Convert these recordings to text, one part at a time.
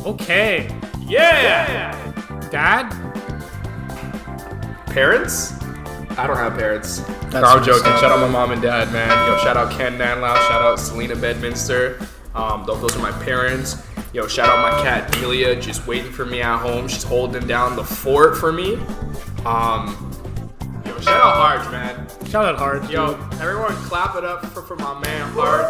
Okay. Yeah. Dad? Parents? I don't have parents. That's No, I'm joking. messed up. Shout out my mom and dad, man. Yo, shout out Ken Nanlau. Shout out Selena Bedminster. Those are my parents. Yo, shout out my cat Delia, just waiting for me at home. She's holding down the fort for me. Yo, shout out Harj, man. Shout out Harj. Yo, everyone clap it up for my man Harj.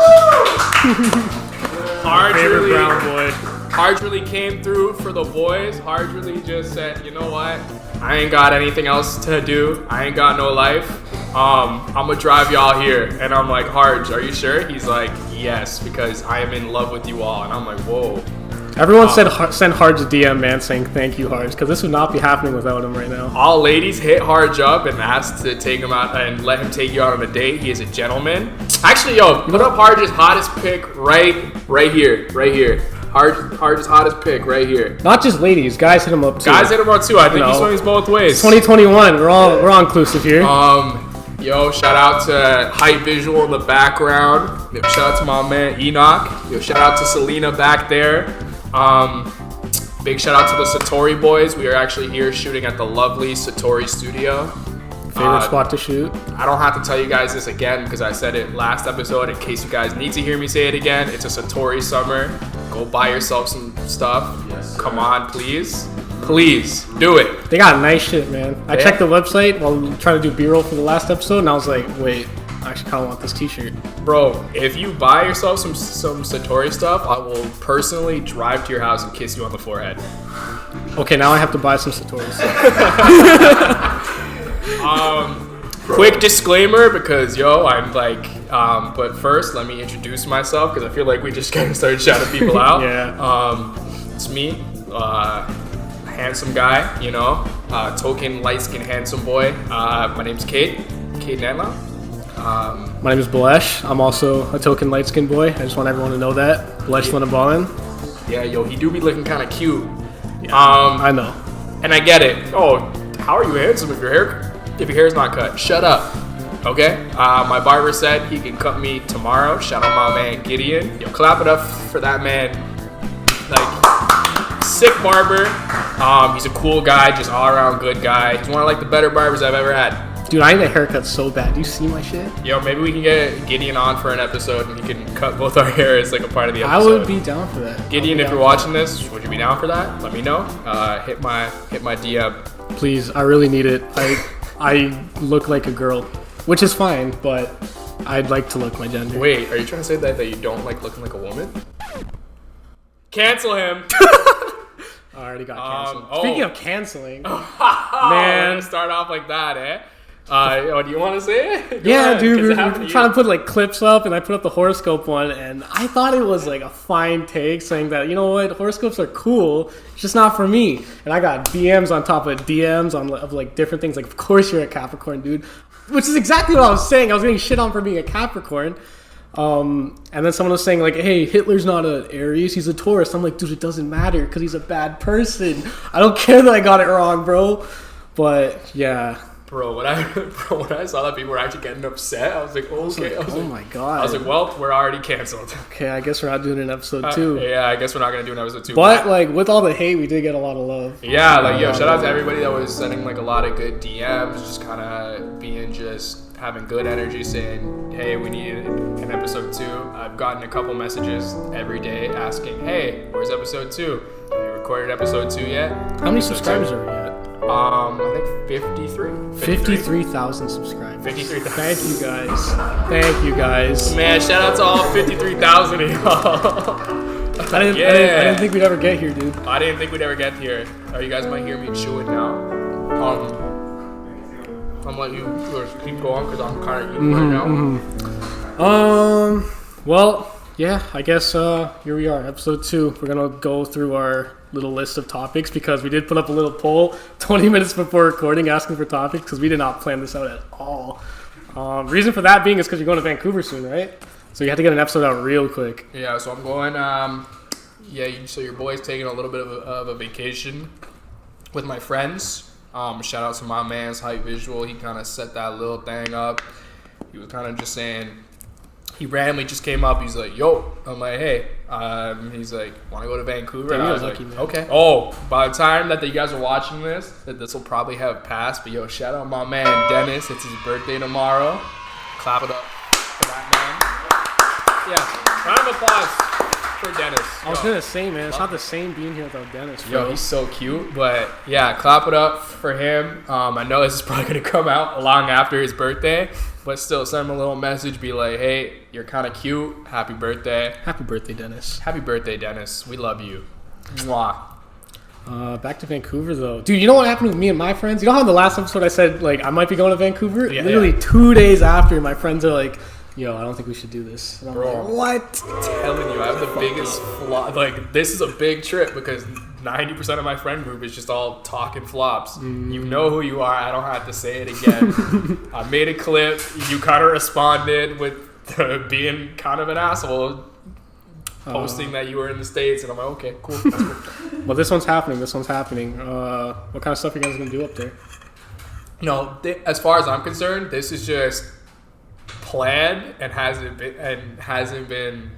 Harj Favorite really, brown boy. Harj really came through for the boys. Harj really just said, you know what? I ain't got anything else to do. I ain't got no life. I'm gonna drive y'all here. And I'm like, Harj, are you sure? He's like, yes, because I am in love with you all. And I'm like, whoa. Everyone send Harj a DM, man, saying thank you, Harj, because this would not be happening without him right now. All ladies, hit Harj up and ask to take him out and let him take you out on a date. He is a gentleman. Actually, yo, put up Harj's hottest pick right here. Harj's hottest pick right here. Not just ladies, guys hit him up too. Guys hit him up too. I think he swings both ways. 2021, we're all inclusive here. Yo, shout out to Hype Visual in the background. Yo, shout out to my man Enoch. Yo, shout out to Selena back there. Big shout out to the Satori boys. We are actually here shooting at the lovely Satori studio. Favorite spot to shoot? I don't have to tell you guys this again because I said it last episode. In case you guys need to hear me say it again, it's a Satori summer. Go buy yourself some stuff. Yes, come on, please. Please, do it. They got nice shit, man. I checked the website while trying to do B-roll for the last episode, and I was like, wait, I actually kind of want this t-shirt. Bro, if you buy yourself some Satori stuff, I will personally drive to your house and kiss you on the forehead. Okay, now I have to buy some Satori stuff. Quick disclaimer, because I'm like, but first let me introduce myself because I feel like we just kind of started shouting people out. Yeah. It's me, handsome guy, token light-skinned handsome boy. My name's Cade Nanlau. My name is Bhalesh. I'm also a token light-skinned boy. I just want everyone to know that. Bhalesh Linaballin. Yeah, yo, he do be looking kind of cute. Yeah, I know. And I get it. Oh, how are you handsome if your hair's not cut? Shut up. Okay? My barber said he can cut me tomorrow. Shout out my man Gideon. Yo, clap it up for that man. Like, sick barber. He's a cool guy, just all around good guy. He's one of like the better barbers I've ever had. Dude, I need a haircut so bad. Do you see my shit? Yo, maybe we can get Gideon on for an episode and he can cut both our hair as like a part of the I episode. would be down for that. Gideon, if you're watching this, would you be down for that? Let me know. Hit my DM. Please, I really need it. I look like a girl, which is fine, but I'd like to look my gender. Wait, are you trying to say that you don't like looking like a woman? Cancel him. I already got canceled. Speaking of canceling, man, start off like that, eh? Do you want to say it? Go yeah, ahead, dude, we're trying to put like clips up, and I put up the horoscope one, and I thought it was like a fine take, saying that, you know what, horoscopes are cool, it's just not for me. And I got DMs on top of DMs of like different things, like, of course you're a Capricorn, dude, which is exactly what I was saying. I was getting shit on for being a Capricorn. And then someone was saying like, hey, Hitler's not an Aries, he's a Taurus. I'm like, dude, it doesn't matter because he's a bad person. I don't care that I got it wrong, bro. But yeah. Bro, when I saw that people were actually getting upset, I was like, okay. Oh my god. I was like, well, we're already canceled. Okay, I guess we're not doing an episode 2. Yeah, I guess we're not gonna do an episode 2. But like with all the hate, we did get a lot of love. Yeah, like yo, shout out to everybody that was sending like a lot of good DMs, just kind of having good energy, saying, hey, we need an episode 2. I've gotten a couple messages every day asking, hey, where's episode 2? Have you recorded episode 2 yet? How many subscribers are we at? I think 53. 53,000 subscribers. 53,000. Thank you guys. Man, shout out to all 53,000 of y'all. I didn't think we'd ever get here, dude. I didn't think we'd ever get here. You guys might hear me chewing now. I'm letting you keep going because I'm kind of eating right now. Well, yeah, I guess here we are, episode 2. We're gonna go through our little list of topics because we did put up a little poll 20 minutes before recording asking for topics because we did not plan this out at all. Reason for that being is because you're going to Vancouver soon, right? So you have to get an episode out real quick. Yeah, so I'm going. So your boy's taking a little bit of a vacation with my friends. Shout out to my man's Hype Visual. He kind of set that little thing up. He was kind of just saying, he randomly just came up. He's like, "Yo," I'm like, "Hey," he's like, "Want to go to Vancouver?" And I was like, "Okay." Oh, by the time that you guys are watching this will probably have passed. But yo, shout out my man Dennis. It's his birthday tomorrow. Clap it up for that man. Yeah, round of applause for Dennis. I was gonna say, man, it's not the same being here without Dennis. Bro. Yo, he's so cute. But yeah, clap it up for him. I know this is probably gonna come out long after his birthday, but still send him a little message. Be like, hey, you're kind of cute. Happy birthday. Happy birthday, Dennis. Happy birthday, Dennis. We love you. Mwah. Back to Vancouver though, dude. You know what happened with me and my friends? You know how in the last episode I said like I might be going to Vancouver? Yeah, Literally 2 days after, my friends are like, "Yo, I don't think we should do this." And I'm Bro, like, what? I'm telling you, I have the biggest flaw. Like, this is a big trip because 90% of my friend group is just all talking flops. You know who you are. I don't have to say it again. I made a clip. You kind of responded with being kind of an asshole, posting that you were in the States, and I'm like, okay, cool. That's cool. Well, this one's happening. What kind of stuff are you guys gonna do up there? No, as far as I'm concerned, this is just planned and hasn't been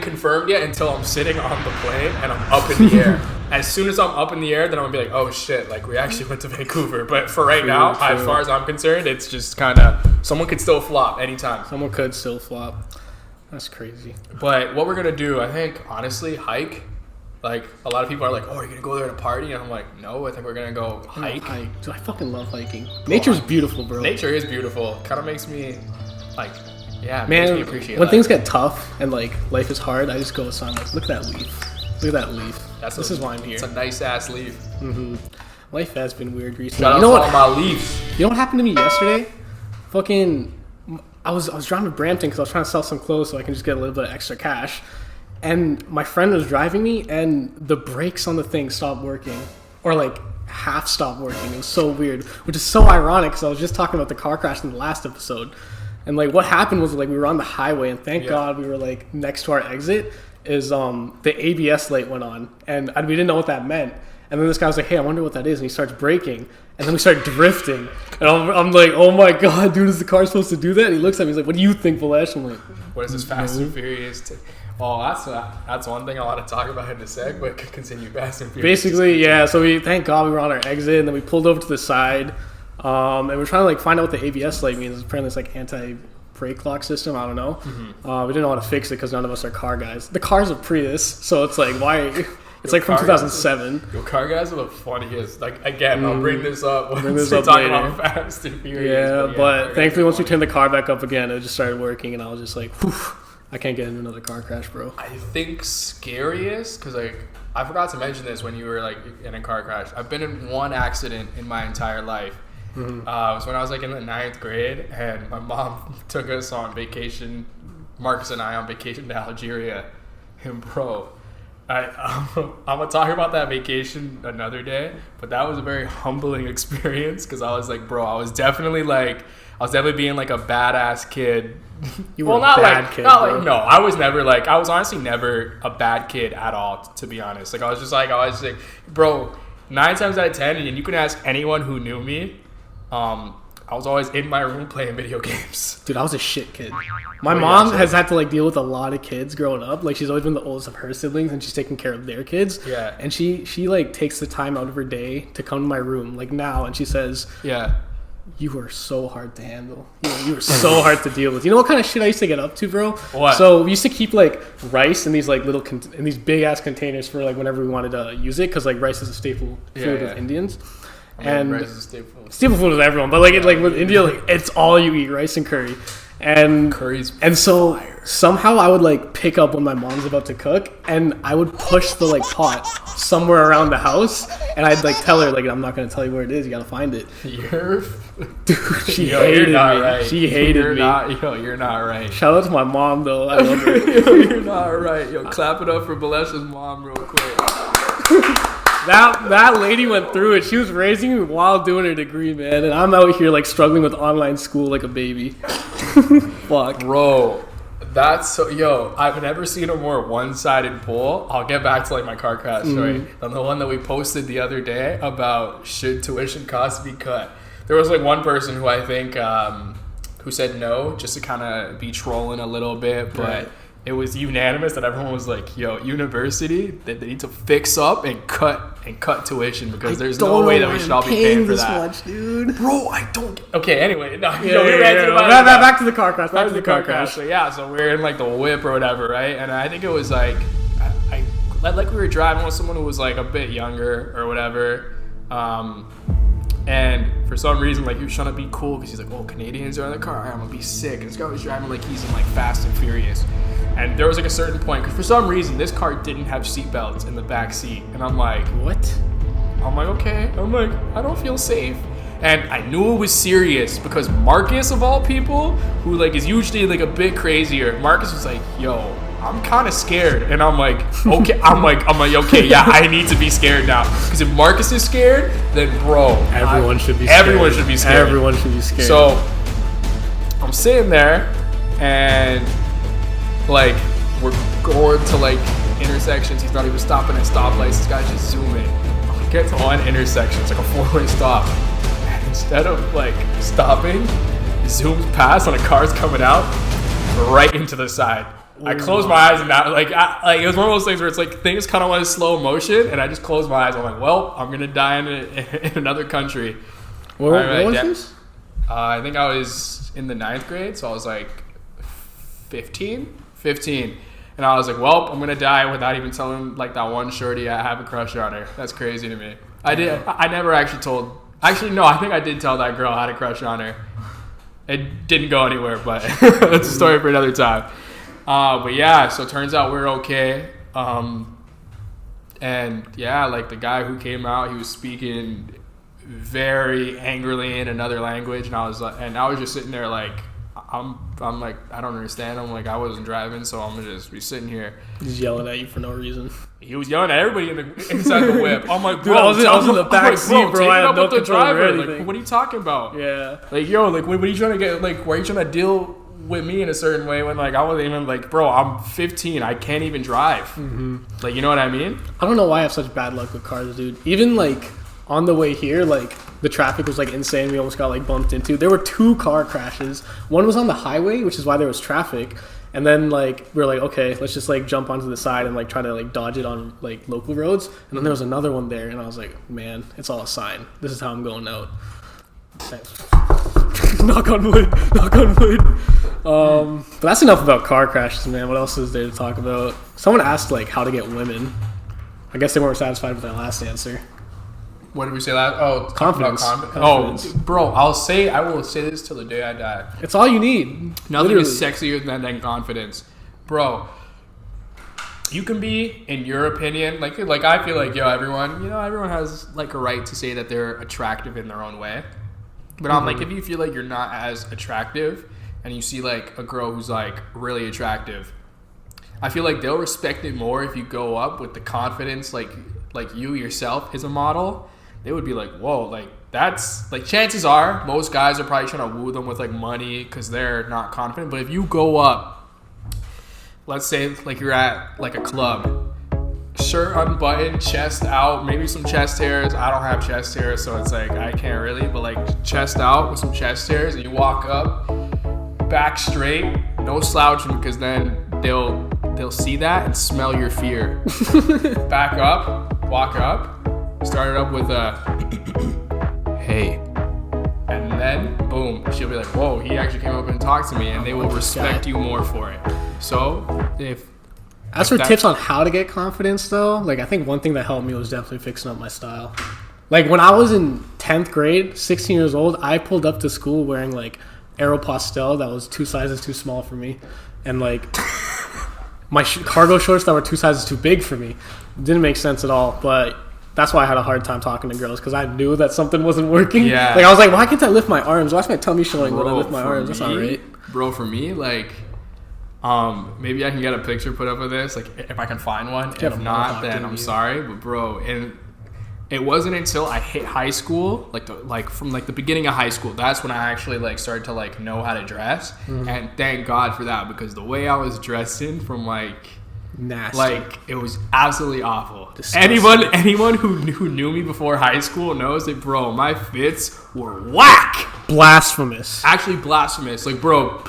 confirmed yet until I'm sitting on the plane and I'm up in the air. As soon as I'm up in the air, then I'm gonna be like, oh shit, like we actually went to Vancouver. But for right now, as far as I'm concerned, it's just kind of someone could still flop anytime. Someone could still flop. That's crazy. But what we're gonna do, I think, honestly, hike. Like, a lot of people are like, oh, are you going to go there to party? And I'm like, no, I think we're going to go hike. Dude, I fucking love hiking. Nature's beautiful, bro. Nature is beautiful. Kind of makes me, like, yeah, man, makes me appreciate when life. things get tough and, like, life is hard, I just go outside and, like, look at that leaf. Look at that leaf. This is why I'm here. It's a nice-ass leaf. Mm-hmm. Life has been weird recently. Shout out to all my leaves. You know what happened to me yesterday? I was driving to Brampton because I was trying to sell some clothes so I can just get a little bit of extra cash. And my friend was driving me, and the brakes on the thing stopped working, or like half stopped working. It was so weird, which is so ironic because I was just talking about the car crash in the last episode. And like what happened was like we were on the highway, and thank God we were like next to our exit. The ABS light went on, and we didn't know what that meant. And then this guy was like, "Hey, I wonder what that is," and he starts braking. And then we start drifting. And I'm like, oh my God, dude, is the car supposed to do that? And he looks at me, he's like, what do you think, Bhalesh? I'm like, what is this Fast and Furious? Oh, that's one thing I want to talk about in a sec, but continue Fast and Furious. Basically, yeah, so thank God we were on our exit, and then we pulled over to the side. And we're trying to like find out what the ABS light means. Apparently it's like anti-brake lock system, I don't know. Mm-hmm. We didn't know how to fix it because none of us are car guys. The car's a Prius, so it's like, why... It's like from 2007. Your car guys are the funniest. Like, again, I'll bring this up when we're talking about Fast and Furious. Yeah, but thankfully once we turned the car back up again, it just started working, and I was just like, whew, I can't get into another car crash, bro. I think scariest, because like, I forgot to mention this when you were like in a car crash. I've been in one accident in my entire life. Mm-hmm. It was when I was like in the 9th grade, and my mom took us on vacation, Marcus and I on vacation to Algeria. And bro, I'm gonna talk about that vacation another day, but that was a very humbling experience because I was like, bro, I was definitely being like a badass kid. You were a bad kid, bro. Like, no, I was honestly never a bad kid at all, to be honest. Like I was like, bro, 9 times out of 10, and you can ask anyone who knew me, I was always in my room playing video games. Dude, I was a shit kid. My mom has had to like deal with a lot of kids growing up. Like she's always been the oldest of her siblings, and she's taking care of their kids. Yeah. And she like takes the time out of her day to come to my room like now, and she says, yeah, you are so hard to handle. You were so hard to deal with. You know what kind of shit I used to get up to, bro? What? So we used to keep like rice in these like little in these big ass containers for like whenever we wanted to use it, because like rice is a staple food of Indians. And rice is a staple food with everyone, but like with India, like it's all you eat, rice and curry. And curry's so fire. Somehow I would like pick up when my mom's about to cook, and I would push the like pot somewhere around the house, and I'd like tell her like, I'm not gonna tell you where it is, you gotta find it. Dude, she hated me. Right. She hated me. You're not right. Shout out to my mom though. I love her. You're not right. Yo, clap it up for Bhalesh's mom real quick. That lady went through it. She was raising me while doing her degree, man, and I'm out here like struggling with online school like a baby. Fuck, bro. That's so. Yo, I've never seen a more one-sided poll. I'll get back to like my car crash story than the one that we posted the other day about should tuition costs be cut. There was like one person who I think who said no, just to kind of be trolling a little bit, but. Right. It was unanimous that everyone was like, "Yo, university, they need to fix up and cut tuition because there's no way that we should all be paying for that." Much, dude. Bro, I don't. Okay, anyway, no, Back to the car crash. Back to the car crash. So yeah, so we're in like the whip or whatever, right? And I think it was like, I like we were driving with someone who was like a bit younger or whatever. And for some reason, like, he was trying to be cool because he's like, oh, Canadians are in the car. I'm going to be sick. And this guy was driving like he's in, like, Fast and Furious. And there was, like, a certain point, because for some reason, this car didn't have seatbelts in the back seat. And I'm like, what? I'm like, okay. I'm like, I don't feel safe. And I knew it was serious because Marcus, of all people, who, like, is usually, like, a bit crazier, Marcus was like, yo, I'm kind of scared. And I'm like, okay. I'm like, okay, yeah, I need to be scared now. Because if Marcus is scared, then bro, everyone should be scared. Everyone should be scared. Everyone should be scared. So I'm sitting there and like we're going to like intersections. He's not even stopping at stoplights. This guy's just zooming. We get to one intersection. It's like a 4-way stop. And instead of like stopping, he zooms past and a car's coming out right into the side. I closed my eyes and now, like it was one of those things where it's like things kind of went slow motion, and I just closed my eyes. I'm like, well, I'm gonna die in another country. What was this? I think I was in the 9th grade, so I was like 15, and I was like, well, I'm gonna die without even telling like that one shorty I have a crush on her. That's crazy to me. I never actually told. Actually, no, I think I did tell that girl I had a crush on her. It didn't go anywhere, but that's a story for another time. But yeah, so it turns out we're okay. And yeah, like the guy who came out, he was speaking very angrily in another language, and I was just sitting there like, I'm like, I don't understand. I'm like, I wasn't driving, so I'm gonna just be sitting here. He's yelling at you for no reason. He was yelling at everybody inside the whip. I'm like, bro, dude, I was in the back seat, bro. I had no control over anything. Like, what are you talking about? Yeah. Like, yo, like, what are you trying to get? Like, why are you trying to deal with me in a certain way when like I wasn't even like, bro, I'm 15, I can't even drive. Mm-hmm. Like, you know what I mean? I don't know why I have such bad luck with cars, dude. Even like on the way here, like the traffic was like insane. We almost got like bumped into. There were 2 car crashes. One was on the highway, which is why there was traffic. And then like we were like, okay, let's just like jump onto the side and like try to like dodge it on like local roads. And then there was another one there, and I was like, man, it's all a sign. This is how I'm going out. Knock on wood. Knock on wood. But that's enough about car crashes, man. What else is there to talk about? Someone asked like how to get women. I guess they weren't satisfied with that last answer. What did we say last? Oh, confidence. Oh, bro, I will say this till the day I die. It's all you need. Nothing is sexier than confidence, bro. You can be, in your opinion, like I feel like everyone has like a right to say that they're attractive in their own way. But I'm like, if you feel like you're not as attractive, and you see like a girl who's like really attractive, I feel like they'll respect it more if you go up with the confidence, like you yourself is a model. They would be like, whoa, like that's like, chances are most guys are probably trying to woo them with like money because they're not confident. But if you go up, let's say like you're at like a club, shirt unbuttoned, chest out, maybe some chest hairs. I don't have chest hairs, so it's like I can't really, but like chest out with some chest hairs, and you walk up, back straight, no slouching, because then they'll see that and smell your fear. Back up, walk up, start it up with a hey, and then boom, she'll be like, whoa, he actually came up and talked to me, and they will respect you more for it. So as for tips on how to get confidence, though, like I think one thing that helped me was definitely fixing up my style. Like when I was in 10th grade, 16 years old, I pulled up to school wearing like Aeropostale that was 2 sizes too small for me, and like my cargo shorts that were 2 sizes too big for me. It didn't make sense at all, but that's why I had a hard time talking to girls, because I knew that something wasn't working. Yeah. Like I was like, why can't I lift my arms? Why is my tummy showing when I lift my arms? That's not right. Bro, for me, like maybe I can get a picture put up of this, like if I can find one. If not, then I'm sorry, but bro, and it wasn't until I hit high school, from the beginning of high school, that's when I actually like started to like know how to dress. Mm-hmm. And thank God for that, because the way I was dressing from like nasty, like it was absolutely awful. Disgusting. Anyone who knew me before high school knows that, bro, my fits were whack. blasphemous. Actually blasphemous. Like, bro,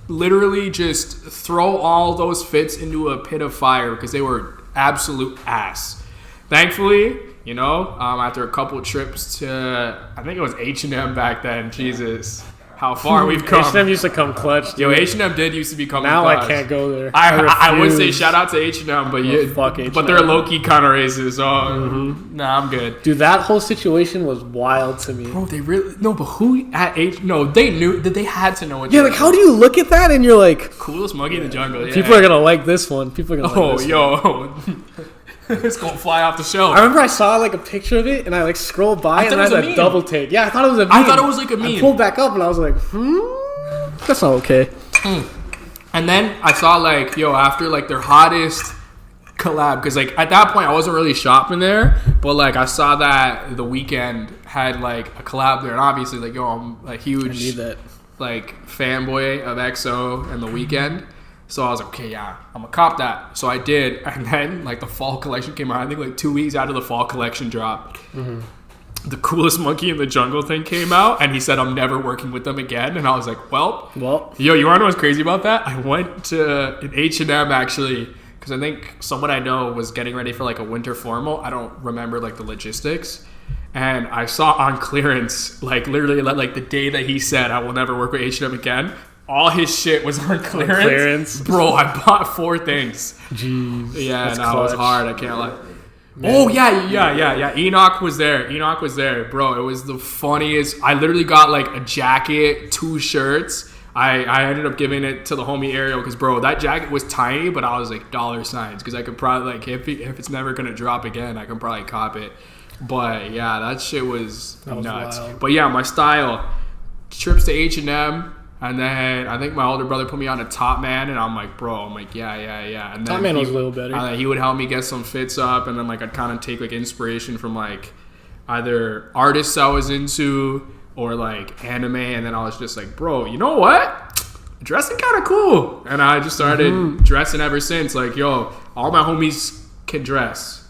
literally just throw all those fits into a pit of fire because they were absolute ass. Thankfully, you know, after a couple trips to, I think it was H&M back then. Jesus, how far we've come. H&M used to come clutch, dude. Yo, H&M did used to be coming now clutch. I can't go there. I would say shout out to H&M, but fuck H&M. But they're low-key kind of racist, so nah, I'm good. Dude, that whole situation was wild to me. Bro, they really... No, but who at No, they knew that they had to know what. Yeah, like, how do you look at that and you're like... Coolest monkey in the jungle, yeah. People are gonna like this one. People are gonna like this one. It's gonna fly off the shelf. I remember I saw like a picture of it and I like scrolled by and I had a double take. Yeah, I thought it was a meme. I thought it was like a meme. I pulled back up and I was like, that's not okay. And then I saw like, after like their hottest collab, because like at that point I wasn't really shopping there, but like I saw that The Weeknd had like a collab there, and obviously like I'm a huge like fanboy of EXO and The Weeknd. So I was like, okay, yeah, I'm gonna cop that. So I did, and then like the fall collection came out. I think like 2 weeks after the fall collection dropped, the coolest monkey in the jungle thing came out, and he said, I'm never working with them again. And I was like, well, you wanna know what's crazy about that? I went to an H&M actually, because I think someone I know was getting ready for like a winter formal. I don't remember like the logistics. And I saw on clearance, like literally like the day that he said, I will never work with H&M again, all his shit was on clearance. Bro, I bought 4 things. Jeez. Yeah, no, it was hard. I can't lie. Man. Oh, yeah. Enoch was there. Bro, it was the funniest. I literally got like a jacket, 2 shirts. I ended up giving it to the homie Ariel because, bro, that jacket was tiny, but I was like $signs because I could probably, like, if it's never going to drop again, I can probably cop it. But, yeah, that shit was nuts. Wild. But, yeah, my style, trips to H&M. And then I think my older brother put me on a Top Man, and I'm like, yeah. And then Top Man was a little better. And then he would help me get some fits up, and then like I'd kind of take like inspiration from like either artists I was into or like anime, and then I was just like, bro, you know what? Dressing kind of cool, and I just started dressing ever since. Like, all my homies can dress.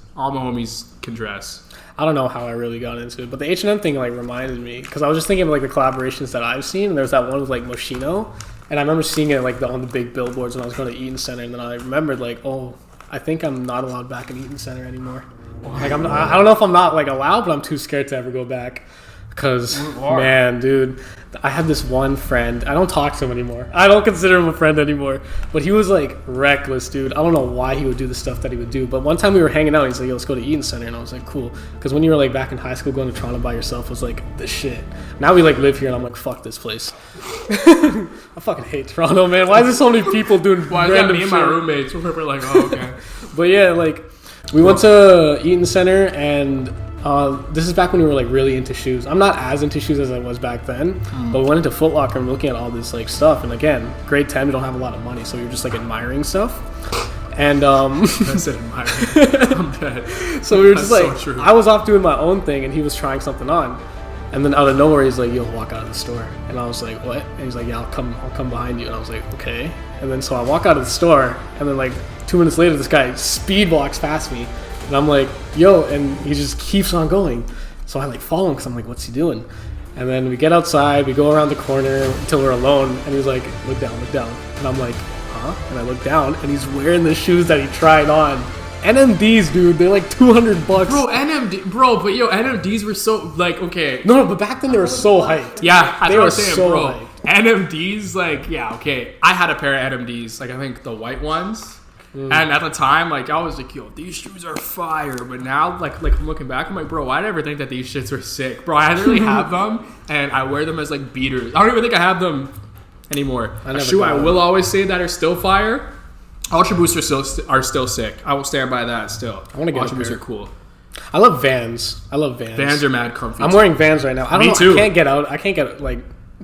I don't know how I really got into it, but the H&M thing like reminded me because I was just thinking of like the collaborations that I've seen, and there's that one with like Moschino, and I remember seeing it like on the big billboards when I was going to Eaton Center, and then I remembered like, oh, I think I'm not allowed back in Eaton Center anymore. Like I don't know if I'm not like allowed, but I'm too scared to ever go back. Because, man, dude, I had this one friend. I don't talk to him anymore. I don't consider him a friend anymore. But he was, like, reckless, dude. I don't know why he would do the stuff that he would do. But one time we were hanging out, he's like, yo, let's go to Eaton Center. And I was like, cool. Because when you were, like, back in high school, going to Toronto by yourself was, like, the shit. Now we, like, live here, and I'm like, fuck this place. I fucking hate Toronto, man. Why is there so many people doing random shit? Me and my roommates were like, oh, okay. But, yeah, like, we went to Eaton Center, and... this is back when we were like really into shoes. I'm not as into shoes as I was back then, but we went into Foot Locker and looking at all this like stuff. And again, grade 10, we don't have a lot of money, so we were just like admiring stuff. And I said admiring. I'm dead. So we were just like, so I was off doing my own thing, and he was trying something on. And then out of nowhere, he's like, "Yo, walk out of the store." And I was like, "What?" And he's like, "Yeah, I'll come behind you." And I was like, "Okay." And then so I walk out of the store, and then like 2 minutes later, this guy speed walks past me. And I'm like, yo, and he just keeps on going. So I like follow him because I'm like, what's he doing? And then we get outside, we go around the corner until we're alone, and he's like, look down. And I'm like, huh? And I look down, and he's wearing the shoes that he tried on. NMDs, dude, they're like $200. But NMDs were so, like, okay. No, but back then they were so hyped. Yeah, they were so hyped. NMDs, like, yeah, okay. I had a pair of NMDs, like, I think the white ones. And at the time, like, I was like, yo, these shoes are fire. But now, like I'm looking back, I'm like, bro, why did I ever think that these shits were sick? Bro, I literally have them, and I wear them as, like, beaters. I don't even think I have them anymore. A shoe I will always say that are still fire. Ultra Boosts are still sick. I will stand by that still. I want to get Ultra Boosts are cool. I love Vans. Vans are mad comfy. I'm wearing Vans right now. I don't know. Too. I can't get out. I can't get, like,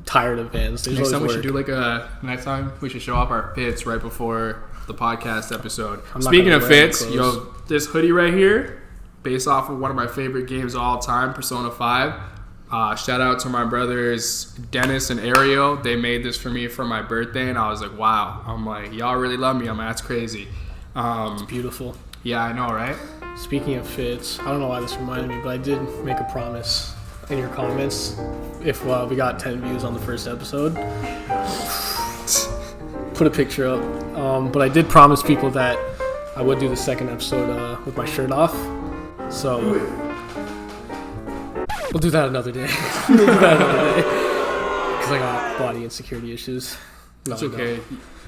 tired of Vans. Next time we should show off our fits right before the podcast episode. Speaking of fits, yo, this hoodie right here, based off of one of my favorite games of all time, Persona 5. Shout out to my brothers Dennis and Ariel. They made this for me for my birthday, and I was like, wow. I'm like, y'all really love me. I'm like, that's crazy. It's beautiful. Yeah, I know, right? Speaking of fits, I don't know why this reminded me, but I did make a promise in your comments if we got 10 views on the first episode. Put a picture up. But I did promise people that I would do the second episode with my shirt off. So we'll do that another day. Because I got body insecurity issues. No, It's okay. no.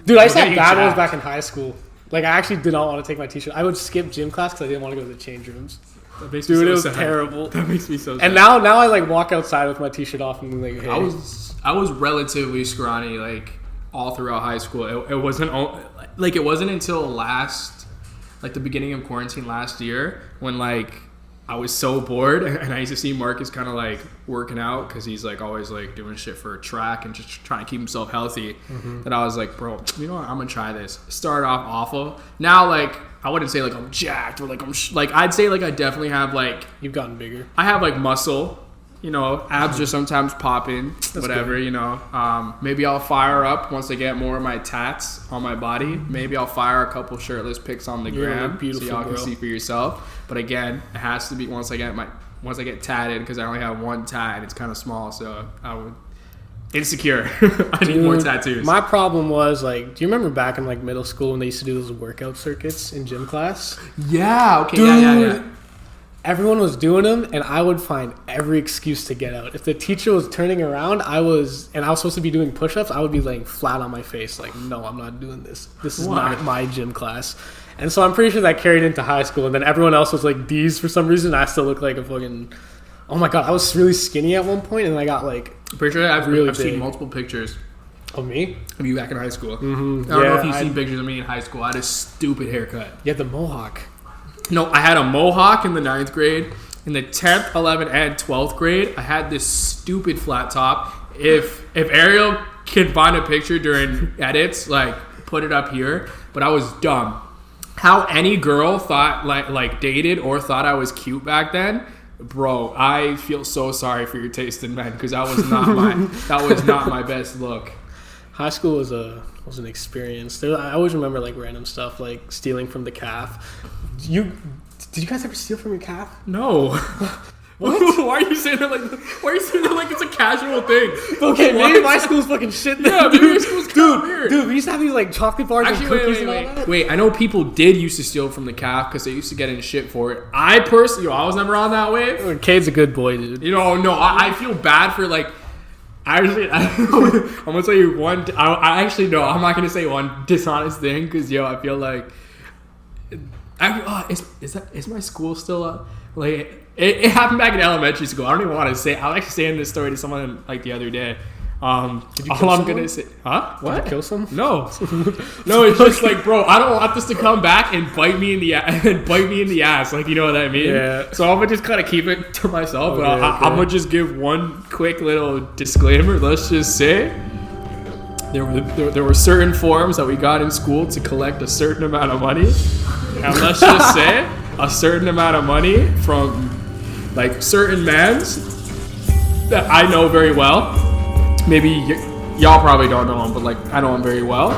Dude, I used to You'll have get bad you ones jacked. back in high school. Like, I actually did not want to take my t-shirt. I would skip gym class because I didn't want to go to the change rooms. That makes me Dude, so it was sad. terrible. That makes me so sad. And now I like walk outside with my t-shirt off and like, hey. I was relatively scrawny like all throughout high school. It wasn't until the beginning of quarantine last year when like I was so bored and I used to see Marcus kind of like working out because he's like always like doing shit for track and just trying to keep himself healthy. That I was like, bro, you know what? I'm gonna try this. Started off awful. Now like I wouldn't say like I'm jacked or like like I'd say like I definitely have like You've gotten bigger. I have like muscle. You know, abs just sometimes pop in, whatever, good. you know. Maybe I'll fire up once I get more of my tats on my body. Maybe I'll fire a couple shirtless pics on the You're gonna gram look beautiful, so y'all bro. can see for yourself. But again, it has to be once I get tatted because I only have one tat and it's kind of small, so I would insecure. I need more tattoos. My problem was like, do you remember back in like middle school when they used to do those workout circuits in gym class? Yeah, okay, Dude, yeah. everyone was doing them, and I would find every excuse to get out. If the teacher was turning around, I was supposed to be doing push-ups, I would be laying flat on my face, like, no, I'm not doing this. This is Why? not my gym class. And so I'm pretty sure that carried into high school, and then everyone else was like D's for some reason. I still look like a fucking... Oh my god, I was really skinny at one point, and I got like... Pretty sure I've Really seen big. multiple pictures Of me? of you back in high school. Mm-hmm. I don't know if you've seen pictures of me in high school. I had a stupid haircut. You had the mohawk. No, I had a mohawk in the 9th grade. In the 10th, 11th, and 12th grade, I had this stupid flat top. If Ariel can find a picture during edits, like, put it up here. But I was dumb. How any girl thought, like dated or thought I was cute back then, bro, I feel so sorry for your taste in men because that was not my best look. High school was an experience. I always remember like random stuff, like stealing from the calf. Did you guys ever steal from your calf? No. What? Why are you saying that like it's a casual thing? Okay, What? maybe my school's fucking shit. Yeah, Then, maybe your school's kind of weird. Dude, we used to have these like chocolate bars and Actually, cookies and all that. wait. I know people did used to steal from the calf because they used to get in shit for it. I personally, I was never on that wave. Cade's a good boy, dude. You know, no, I feel bad for like. Actually, I'm gonna tell you one. I actually no, I'm not gonna say one dishonest thing because I feel like. Is my school still up? Like it happened back in elementary school. I don't even want to say. I was actually saying this story to someone like the other day. Did you all kill I'm someone? gonna say, huh? What? Did you kill some? No, no. It's just like, bro, I don't want this to come back and bite me in the ass. Like, you know what I mean? Yeah. So I'm gonna just kind of keep it to myself. But Okay, okay. I'm gonna just give one quick little disclaimer. Let's just say there were certain forms that we got in school to collect a certain amount of money, and let's just say a certain amount of money from like certain mans that I know very well. Maybe y'all probably don't know him, but like I know him very well.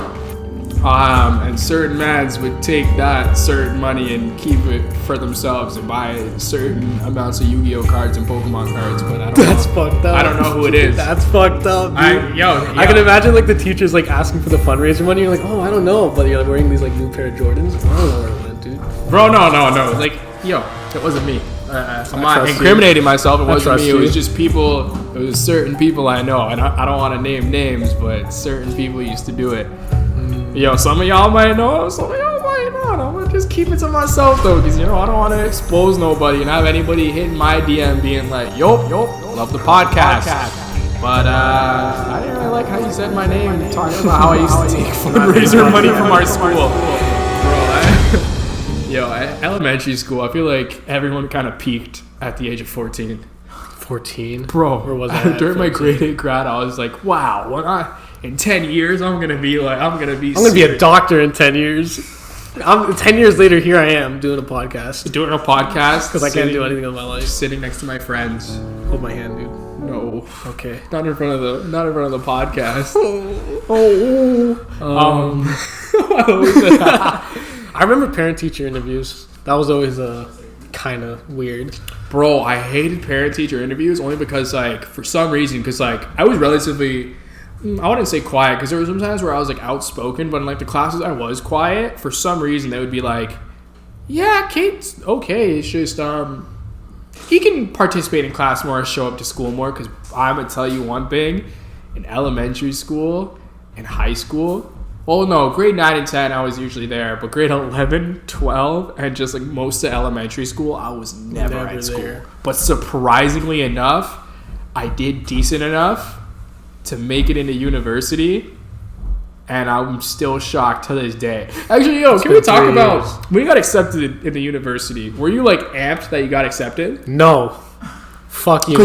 And certain mans would take that certain money and keep it for themselves and buy certain amounts of Yu-Gi-Oh cards and Pokemon cards. But I don't That's know. fucked up. I don't know who it is. That's fucked up, dude. I can imagine like the teachers like asking for the fundraiser money. You're like, oh, I don't know, but you're like wearing these like new pair of Jordans. I don't know where it went, dude. Bro, no. Like, it wasn't me. I'm not trust incriminating myself. It wasn't trust me. It was you. just people. It was certain people I know, and I don't want to name names, but certain people used to do it. Some of y'all might know, some of y'all might not. I'm gonna just keep it to myself though, because I don't want to expose nobody and have anybody hitting my DM being like, yo, love the podcast. But I didn't really like how you said my name, talking about how I used to take fundraiser money from our school. Bro, at elementary school, I feel like everyone kind of peaked at the age of 14. 14, Bro, or was that during my grade 8 grad, I was like, wow, in 10 years, I'm gonna be a doctor in 10 years. 10 years later, here I am doing a podcast doing a podcast because I can't do anything with my life. sitting next to my friends. Hold my hand, dude. No, Okay. not in front of the podcast. I remember parent-teacher interviews. That was always kind of weird. Bro, I hated parent-teacher interviews only because, like, for some reason, because, like, I was relatively, I wouldn't say quiet, because there were some times where I was, like, outspoken, but in, like, the classes I was quiet, for some reason, they would be like, yeah, Cade's okay, it's just, he can participate in class more, show up to school more, because I'm going to tell you one thing, in elementary school and high school, well, no, grade 9 and 10, I was usually there. But grade 11, 12, and just like most of elementary school, I was never at school. There. But surprisingly enough, I did decent enough to make it into university. And I'm still shocked to this day. Actually, can we talk about when you got accepted in the university? Were you like amped that you got accepted? No. Fuck you.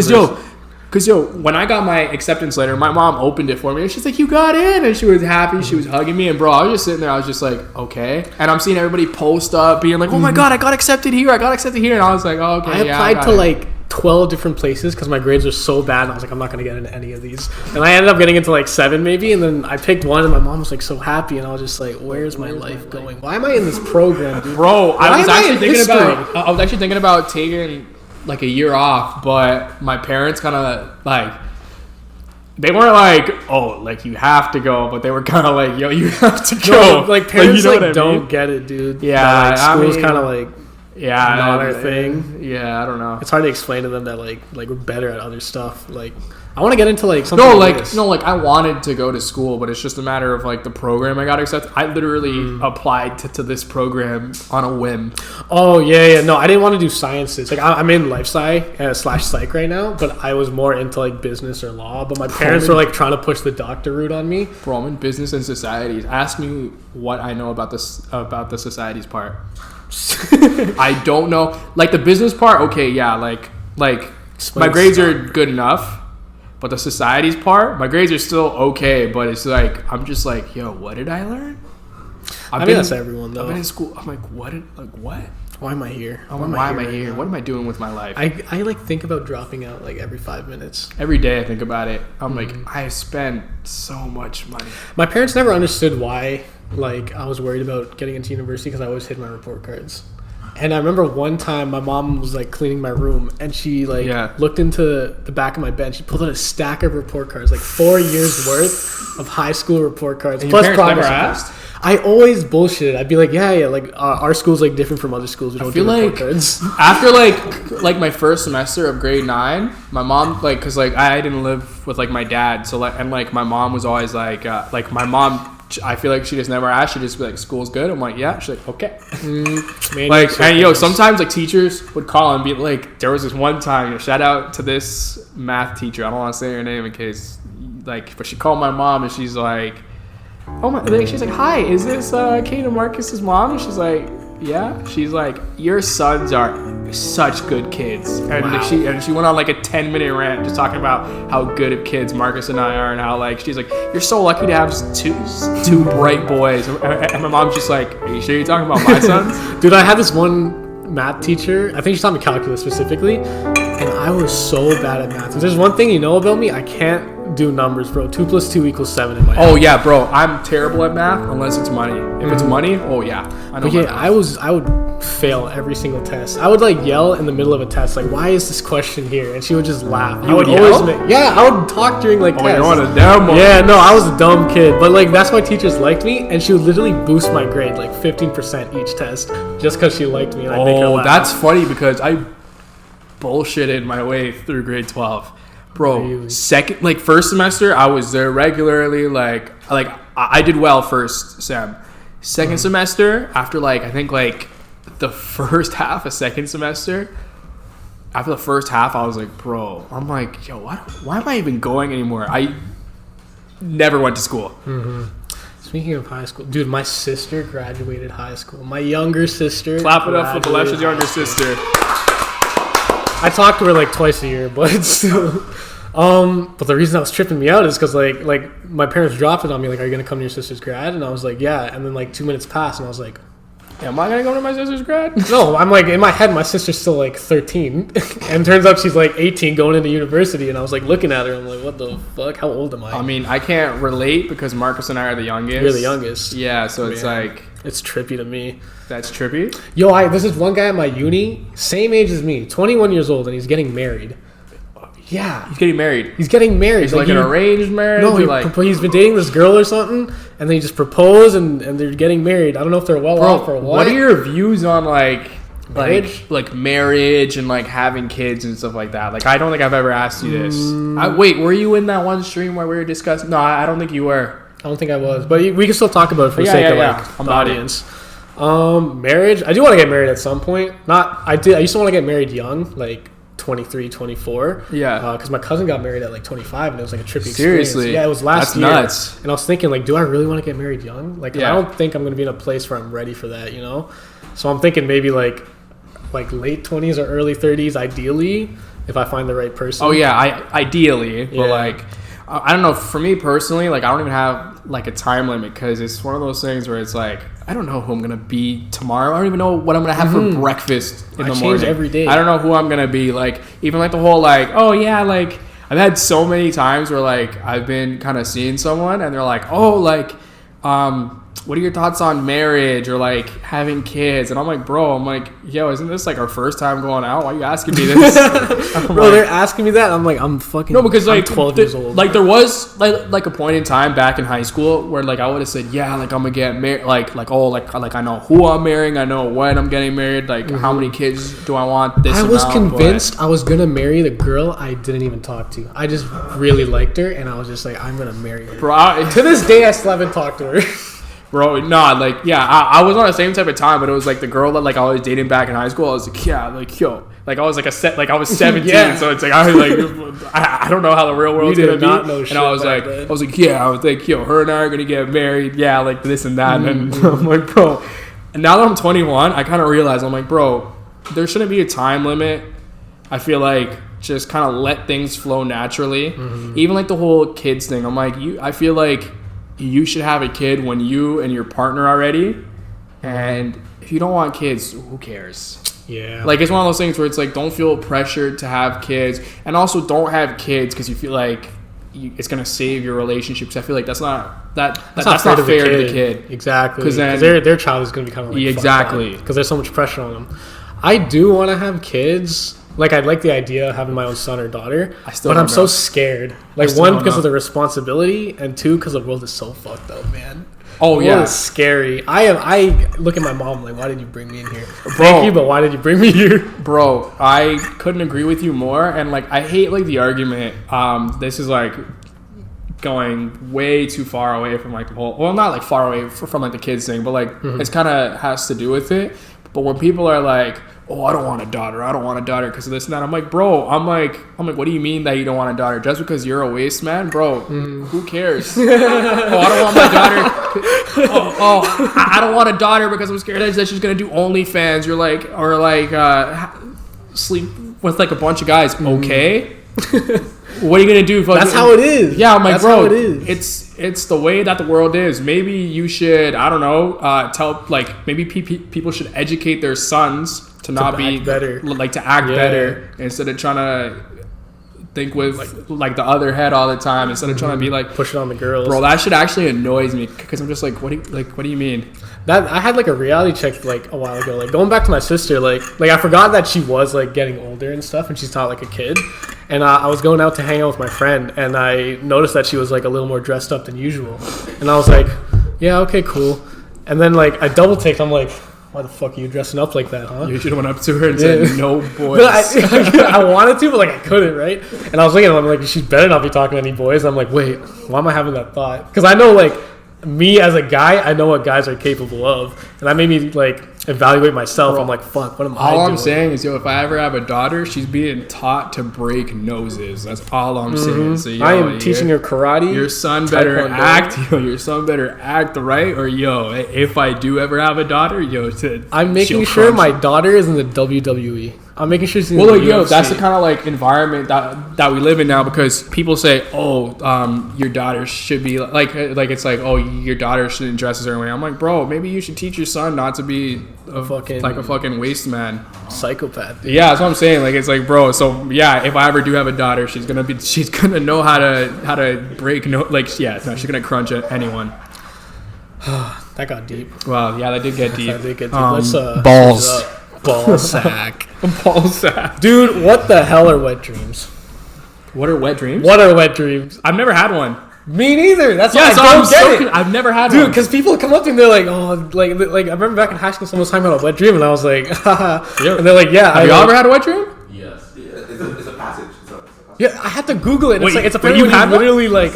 Because, when I got my acceptance letter, my mom opened it for me. And she's like, you got in. And she was happy. She was hugging me. And, bro, I was just sitting there. I was just like, okay. And I'm seeing everybody post up, being like, oh, my God, I got accepted here. And I was like, oh, okay. I applied to, like, 12 different places because my grades were so bad. And I was like, I'm not going to get into any of these. And I ended up getting into, like, 7 maybe. And then I picked one. And my mom was, like, so happy. And I was just like, where's my life going? Why am I in this program, dude? Bro, I was actually thinking about taking like a year off, but my parents kind of like, they weren't like, oh, like you have to go, but they were kind of like, yo, you have to go. No, like parents like don't get it, dude. Yeah, like, school's kind of like not our thing. Yeah, I don't know. It's hard to explain to them that like we're better at other stuff. Like I want to get into like something. I wanted to go to school, but it's just a matter of like the program I got accepted. I literally applied to this program on a whim. Oh yeah. No, I didn't want to do sciences. Like I'm in life sci / psych right now, but I was more into like business or law. But my parents were like trying to push the doctor route on me. Bro, I'm in business and societies. Ask me what I know about the societies part. I don't know. Like the business part, okay, yeah. Like my grades are good enough. But the societies part, my grades are still okay, but it's like, I'm just like, yo, what did I learn? I mean, that's everyone, though. I've been in school. I'm like, what? Why am I here? Why am I here? What am I doing with my life? I like think about dropping out like every 5 minutes. Every day I think about it. I'm like, I spent so much money. My parents never understood why like I was worried about getting into university because I always hid my report cards. And I remember one time my mom was like cleaning my room and she looked into the back of my bed. She pulled out a stack of report cards, like 4 years worth of high school report cards. And plus your parents never asked? I always bullshitted. I'd be like, yeah, like our school's like different from other schools. We don't do report cards. After like my first semester of grade 9, my mom like, cause like I didn't live with like my dad, so like and like my mom was always like my mom. I feel like she just never asked. She'd just be like, school's good. I'm like, yeah. She's like, okay. Sometimes like teachers would call and be like, there was this one time, shout out to this math teacher. I don't want to say her name in case, like, but she called my mom and she's like, oh my, like, she's like, hi, is this Cade and Marcus's mom? And she's like, yeah. She's like, your sons are such good kids. And she went on like a 10-minute rant just talking about how good of kids Marcus and I are and how like she's like, you're so lucky to have two bright boys. And my mom's just like, are you sure you're talking about my sons? Dude, I had this one math teacher. I think she taught me calculus specifically, and I was so bad at math. If there's one thing you know about me, I can't do numbers, bro. 2 + 2 = 7 in my head. Oh yeah, bro. I'm terrible at math unless it's money. If it's money, oh yeah. I know. But yeah, I would fail every single test. I would like yell in the middle of a test, like, why is this question here? And she would just laugh. I would talk during like tests. You're on a dumb one. Yeah, no, I was a dumb kid. But like that's why teachers liked me, and she would literally boost my grade like 15% each test just because she liked me. And I'd make her laugh. That's funny because I bullshitted my way through grade 12. Bro, really? First semester, I was there regularly. Like I did well first sem. Second semester, after I think the first half of second semester, after the first half, I was like, bro, I'm like, yo, why am I even going anymore? I never went to school. Mm-hmm. Speaking of high school, dude, my sister graduated high school. My younger sister. Clap it up for Bhalesh's younger sister. I talk to her like twice a year, but still. But the reason that was tripping me out is because like my parents dropped it on me, like, are you gonna come to your sister's grad? And I was like, yeah. And then like 2 minutes passed, and I was like, Am I gonna go to my sister's grad? No, I'm like, in my head, my sister's still like 13. And turns out she's like 18 going into university. And I was like looking at her. I'm like, what the fuck? How old am I? I mean, I can't relate because Marcus and I are the youngest. You're the youngest. Yeah, so it's like... It's trippy to me. That's trippy? Yo, this is one guy at my uni, same age as me, 21 years old, and he's getting married. Yeah. He's getting married. He's getting married. It's like an arranged marriage? No, he's been dating this girl or something, and then he just proposed, and they're getting married. I don't know if they're off or what. What are your views on marriage? like marriage and like having kids and stuff like that? Like, I don't think I've ever asked you this. Wait, were you in that one stream where we were discussing? No, I don't think you were. I don't think I was, but we can still talk about it for the sake of the audience. Marriage. I do want to get married at some point. I used to want to get married young, like 23, 24. Yeah. Because my cousin got married at like 25, and it was like a trippy Seriously? experience. Yeah, it was last year. That's nuts. And I was thinking, like, do I really want to get married young? Like, yeah. I don't think I'm going to be in a place where I'm ready for that, you know? So I'm thinking maybe like late 20s or early 30s, ideally, if I find the right person. Oh, yeah, ideally. Yeah. But like, I don't know. For me personally, like, I don't even have like a time limit because it's one of those things where it's like, I don't know who I'm gonna be tomorrow. I don't even know what I'm gonna have for breakfast in the morning. I change every day. I don't know who I'm gonna be. Like, even like the whole like, oh yeah, like I've had so many times where like I've been kind of seeing someone and they're like, oh, like, what are your thoughts on marriage or like having kids? And I'm like, bro, yo, isn't this like our first time going out? Why are you asking me this? Bro, they're asking me that. I'm like, I'm fucking... No, because like, I'm 12 years old. Like, there was like a point in time back in high school where like I would have said, yeah, like I'm gonna get married. Like I know who I'm marrying. I know when I'm getting married. Like, how many kids do I want? I was convinced I was gonna marry the girl I didn't even talk to. I just really liked her, and I was just like, I'm gonna marry her. Bro, to this day, I still haven't talked to her. Bro, nah, like, yeah, I was on the same type of time, but it was like the girl that like I was dating back in high school. I was like, yeah, like, yo, like I was like I was 17, yeah. So it's like I was like, I don't know how the real world's gonna be. And I was like, yeah, I was like, yo, her and I are gonna get married, yeah, like this and that. And I'm like, bro, and now that I'm 21, I kind of realize I'm like, bro, there shouldn't be a time limit. I feel like just kind of let things flow naturally. Even like the whole kids thing. I'm like, I feel like you should have a kid when you and your partner are ready. And if you don't want kids, who cares? Yeah. Like, it's one of those things where it's like, don't feel pressured to have kids. And also don't have kids because you feel like it's going to save your relationships. I feel like that's not fair to the kid. Exactly. Because their child is going to be kind of like... Exactly. Because there's so much pressure on them. I do want to have kids. Like, I'd like the idea of having my own son or daughter, but I'm so scared. Like, one, because of the responsibility, and two, because the world is so fucked up, man. Oh, yeah. The world is scary. I look at my mom like, why did you bring me in here? Thank you, but why did you bring me here? Bro, I couldn't agree with you more, and, like, I hate, like, the argument. This is, like, going way too far away from, like, the whole... Well, not, like, far away from like, the kids thing, but, like, it's kind of has to do with it. But when people are, like... Oh, I don't want a daughter because of this and that. I'm like, bro, I'm like, what do you mean that you don't want a daughter? Just because you're a waste man? Bro, who cares? I don't want my daughter. I don't want a daughter because I'm scared that she's going to do OnlyFans. You're like, or like, sleep with like a bunch of guys. Okay. What are you going to do? That's how it is. Yeah, I'm like, that's bro, how it is. It's the way that the world is. Maybe you should, I don't know, tell, like, maybe people should educate their sons to not be better, like to act better instead of trying to think with like the other head all the time instead of trying to be like push it on the girls. Bro, that shit actually annoys me because I'm just like, what do you mean? That I had like a reality check like a while ago, like going back to my sister, like I forgot that she was like getting older and stuff, and she's not like a kid. And I was going out to hang out with my friend, and I noticed that she was like a little more dressed up than usual, and I was like, yeah, okay, cool. And then like I double ticked, I'm like, why the fuck are you dressing up like that, huh? You should have went up to her and said, no, boys. I wanted to, but like I couldn't, right? And I was looking, I'm like, she better not be talking to any boys. I'm like, wait, why am I having that thought? Because I know like me as a guy, I know what guys are capable of, and that made me like evaluate myself. Bro, I'm like, fuck, what am I doing? All I'm saying is, yo, if I ever have a daughter, she's being taught to break noses. That's all I'm saying. So, yo, I am teaching her karate. Your son better act. Yo, your son better act right, or yo, if I do ever have a daughter, yo, I'm making sure my daughter is in the WWE. I'm making sure she's well, like, yo, that's the kind of like environment that we live in now, because people say, oh, your daughter should be like it's like, oh, your daughter shouldn't dress a certain way. I'm like, bro, maybe you should teach your son not to be a fucking waste man, psychopath. Yeah, that's what I'm saying. Like, it's like, bro, so yeah, if I ever do have a daughter, she's gonna know how to break she's gonna crunch at anyone. That got deep. Wow, yeah, that did get deep. Let's balls. Ball sack. Ball sack. Dude, what the hell are wet dreams? What are wet dreams? What are wet dreams? I've never had one. Me neither. That's why I don't get it. I've never had one. Dude, because people come up to me and they're like, oh, like I remember back in high school someone was talking about a wet dream and I was like, haha. And they're like, yeah. Have you ever had a wet dream? Yes. It's a passage. Yeah, I had to Google it. Wait, it's apparently you had literally like...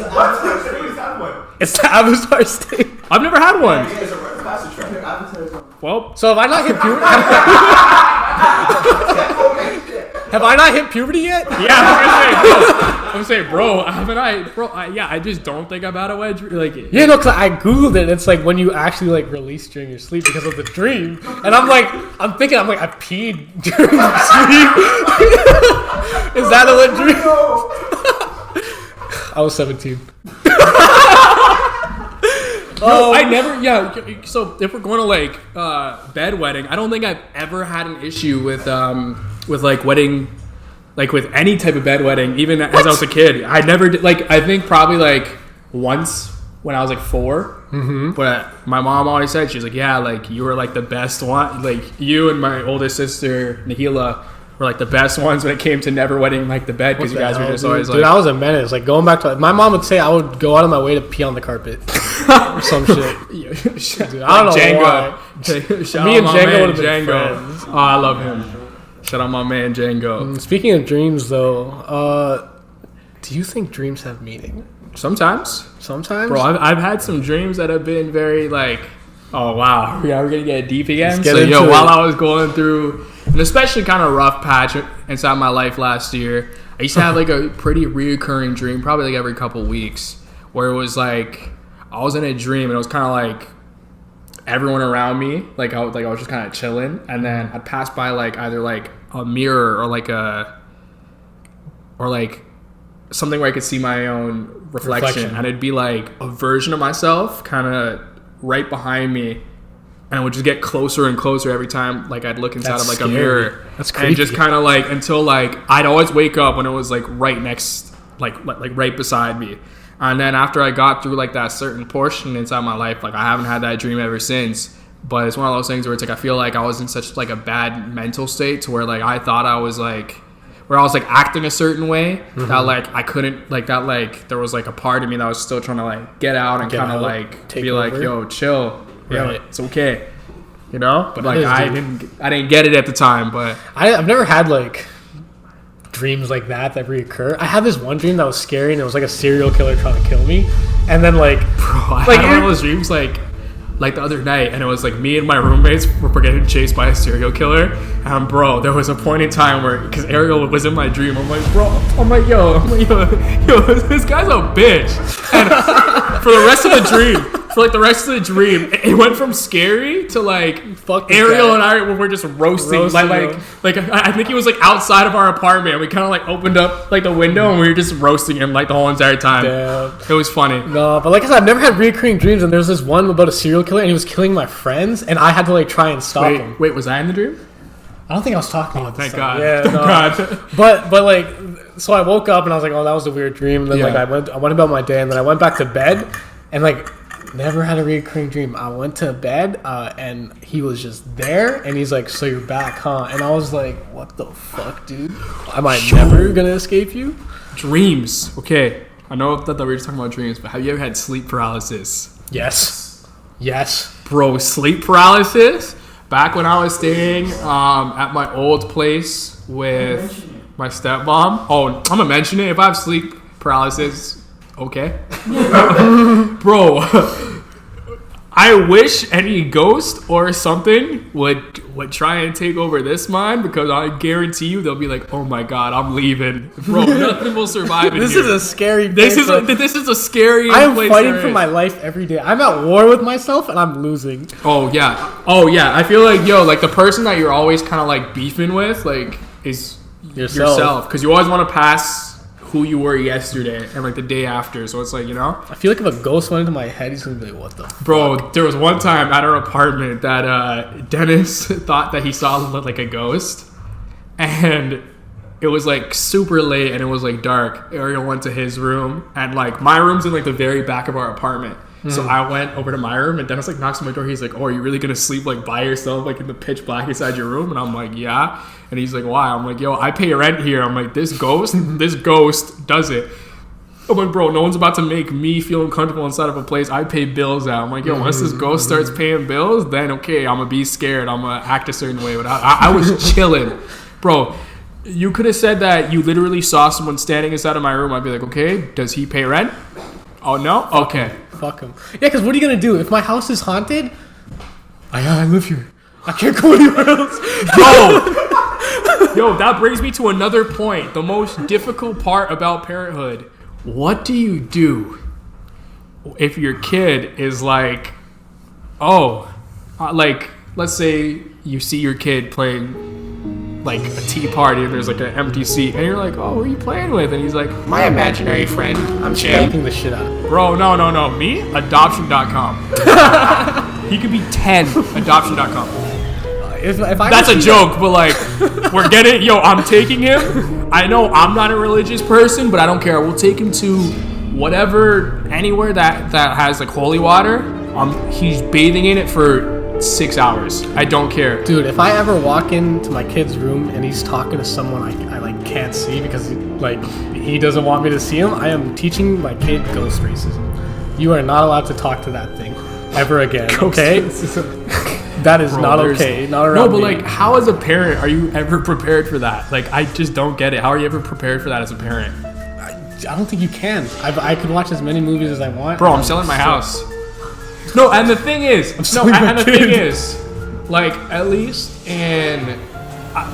It's the Avatar state. I've never had one. Yeah, it's a passage right there. Well, so have I not hit puberty? Have I not hit puberty yet? Yeah, I'm gonna say, bro, haven't I? Bro, I just don't think I've had a wet dream. Like, yeah, no, because I googled it. And it's like when you actually like release during your sleep because of the dream. And I'm thinking, I peed during sleep. Is that a wet dream? I was 17. No, I never. Yeah. So if we're going to like bedwetting, I don't think I've ever had an issue with like wetting, like with any type of bedwetting. Even as I was a kid, I never did. Like, I think probably like once when I was like 4. Mm-hmm. But my mom always said, she's like, yeah, like you were like the best one. Like you and my oldest sister Nahila were like the best ones when it came to never wetting like the bed, because you guys were just always like. Dude, I was a menace. Like going back to, my mom would say I would go out of my way to pee on the carpet or some shit. Dude, I don't know why. Me and Django would have been friends. Oh, I love him. Shout out my man Django. Speaking of dreams, though, do you think dreams have meaning? Sometimes, bro. I've had some dreams that have been very like, oh wow, yeah, we're gonna get deep again. So while I was going through an especially kind of rough patch inside my life last year, I used to have like a pretty reoccurring dream, probably like every couple weeks, where it was like I was in a dream and it was kind of like everyone around me, like I was just kind of chilling, and then I'd pass by like either like a mirror or like something where I could see my own reflection. And it'd be like a version of myself kind of right behind me, and it would just get closer and closer every time like I'd look inside of like scary. A mirror. That's creepy. And just kind of like until like I'd always wake up when it was like right next, like right beside me. And then after I got through like that certain portion inside my life, like I haven't had that dream ever since. But it's one of those things where it's like I feel like I was in such like a bad mental state to where like I thought I was like, where I was like acting a certain way, that like I couldn't, like that, like there was like a part of me that was still trying to like get out and kind of like be over. Like, yo, chill, right. It's okay, you know. But like I didn't get it at the time. But I've never had like dreams like that reoccur. I had this one dream that was scary, and it was like a serial killer trying to kill me, and then like, bro, I had one of those dreams like the other night, and it was like me and my roommates were getting chased by a serial killer, and bro, there was a point in time where, because Ariel was in my dream, I'm like, yo, this guy's a bitch. And for the rest of the dream, it went from scary to like Ariel and I were just roasting like I think he was like outside of our apartment, and we kind of like opened up like the window and we were just roasting him like the whole entire time. Damn. It was funny. No, but like I said, I've never had recurring dreams, and there's this one about a serial killer, and he was killing my friends, and I had to like try and stop him. Wait, was I in the dream? I don't think I was talking about this. Thank God. Yeah, thank God. But like, so I woke up and I was like, oh, that was a weird dream. And then like I went about my day, and then I went back to bed, and like never had a recurring dream. I went to bed and he was just there, and he's like, so you're back, huh? And I was like, what the fuck, dude? Am I never gonna escape you? Dreams. Okay, I know that we were talking about dreams, but have you ever had sleep paralysis? Yes. Bro, sleep paralysis? Back when I was staying at my old place with my stepmom. Oh, I'm gonna mention it. If I have sleep paralysis, okay. Bro, I wish any ghost or something would try and take over this mind, because I guarantee you they'll be like, oh my god, I'm leaving. Bro, nothing will survive in This here. is a scary This is a scary I'm place. fighting for my life every day. I'm at war with myself, and I'm losing. Oh yeah. I feel like, yo, like the person that you're always kind of like beefing with, like is Yourself. yourself, because you always want to pass who you were yesterday and like the day after. So it's like, you know, I feel like if a ghost went into my head, he's gonna be like, "What the bro, there was one time at our apartment that Dennis thought that he saw like a ghost, and it was like super late and it was like dark. Ariel went to his room, and like my room's in like the very back of our apartment. So I went over to my room, and Dennis like knocks on my door. He's like, "Oh, are you really gonna sleep like by yourself, like in the pitch black inside your room?" And I'm like, "Yeah." And he's like, "Why?" I'm like, "Yo, I pay rent here." I'm like, this ghost does it." I'm like, "Bro, no one's about to make me feel uncomfortable inside of a place I pay bills at." I'm like, "Yo, once this ghost starts paying bills, then okay, I'm gonna be scared. I'm gonna act a certain way." But I was chilling, bro. You could have said that you literally saw someone standing inside of my room. I'd be like, "Okay, does he pay rent?" Oh no, okay. fuck him? Yeah, because what are you gonna do if my house is haunted? I live here. I can't go anywhere else. Yo, that brings me to another point. The most difficult part about parenthood. What do you do if your kid is like, like, let's say you see your kid playing like a tea party and there's like an empty seat and you're like, "Oh, who are you playing with?" And he's like, "My imaginary friend. I'm Jim." Spanking the shit out of it. Bro, no. Me? Adoption.com. He could be 10. Adoption.com. If I That's a joke, but like, we're getting, I'm taking him. I know I'm not a religious person, but I don't care. We'll take him to anywhere that has like holy water. He's bathing in it for 6 hours. I don't care. Dude, if I ever walk into my kid's room and he's talking to someone I like can't see because he doesn't want me to see him, I am teaching my kid ghost racism. You are not allowed to talk to that thing ever again. Okay? That is not okay. Not around No, but me. like, how as a parent are you ever prepared for that? Like, I just don't get it. How are you ever prepared for that as a parent? I don't think you can. I could watch as many movies as I want. Bro, I'm selling my house. No, and the thing is, like, at least in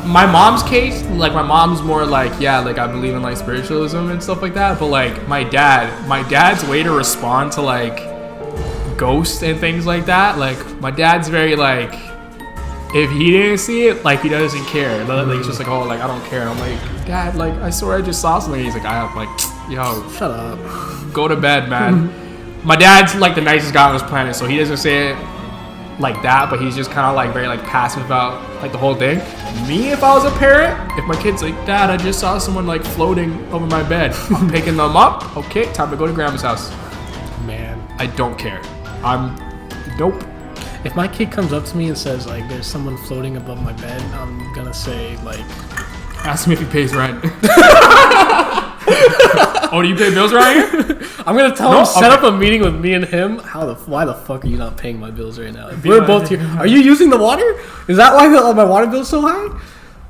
my mom's case, like, my mom's more like, yeah, like, I believe in like spiritualism and stuff like that. But like, my dad's way to respond to like ghosts and things like that, like, my dad's very like, if he didn't see it, like, he doesn't care. Like, he's just like, "Oh, like, I don't care." I'm like, "Dad, like, I swear I just saw something." He's like, "I'm like, yo, Shut up. go to bed, man." My dad's like the nicest guy on this planet, so he doesn't say it like that, but he's just kind of like very like passive about like the whole thing. Me, if I was a parent, if my kid's like, "Dad, I just saw someone like floating over my bed," I'm picking them up. Okay, time to go to grandma's house. Man. I don't care. Nope. If my kid comes up to me and says like there's someone floating above my bed, I'm gonna say like, Ask him if he pays rent. Oh, do you pay bills around here? I'm gonna tell him set up a meeting with me and him. Why the fuck are you not paying my bills right now? We're both here. Are you using the water? Is that why my water bill's so high?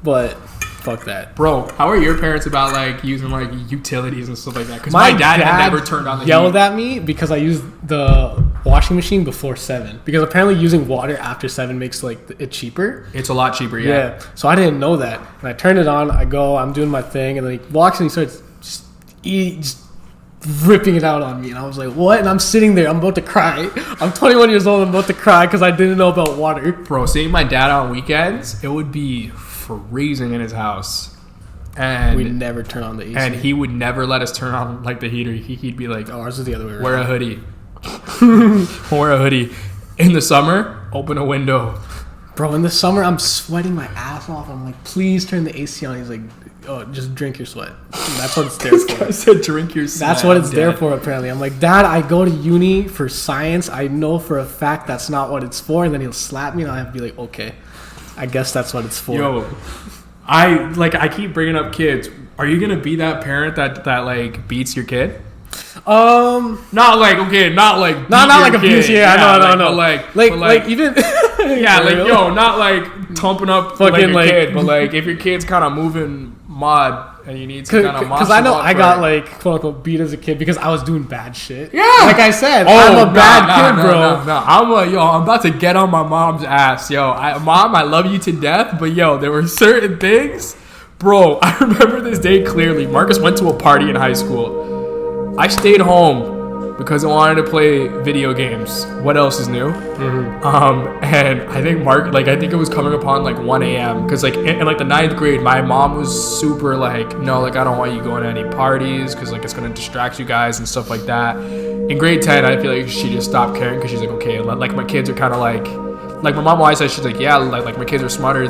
But fuck that. Bro, how are your parents about like using like utilities and stuff like that? Because my dad had never turned on the yelled heat. at me because I used the washing machine before 7. Because apparently using water after 7 makes like it cheaper. It's a lot cheaper, yeah. So I didn't know that. And I turned it on. I'm doing my thing, and then he walks and he starts just ripping it out on me. And I was like, "What?" And I'm sitting there. I'm about to cry. I'm 21 years old. I'm about to cry because I didn't know about water. Bro, seeing my dad on weekends, it would be freezing in his house. And we never turn on the AC. And he would never let us turn on like the heater. He'd be like, "Oh, ours is the other way around. Wear a hoodie." Wear a hoodie. In the summer, open a window. Bro, in the summer, I'm sweating my ass off. I'm like, "Please turn the AC on." He's like, "Oh, just drink your sweat." And that's what it's there for. I said drink your sweat. That's what it's there for, apparently. I'm like, "Dad, I go to uni for science. I know for a fact that's not what it's for." And then he'll slap me, and I'll have to be like, "Okay, I guess that's what it's for." Yo, I keep bringing up kids. Are you gonna be that parent that like beats your kid? Not like abuse. Yeah, no. Like even yeah, like yo, not like thumping up fucking like your kid, but like if your kid's kind of moving mod and you need to kind of because I know I got like quote unquote beat as a kid because I was doing bad shit. Yeah, like I said, I'm a bad kid, bro. No. I'm about to get on my mom's ass, yo. Mom, I love you to death, but yo, there were certain things, bro. I remember this day clearly. Marcus went to a party in high school. I stayed home because I wanted to play video games. What else is new? And I think I think it was coming upon like 1 a.m. because like in like the 9th grade, my mom was super like, no, like I don't want you going to any parties because like it's gonna distract you guys and stuff like that. In grade 10, I feel like she just stopped caring because she's like, okay, like my kids are kind of like my mom always says, she's like, yeah, like my kids are smarter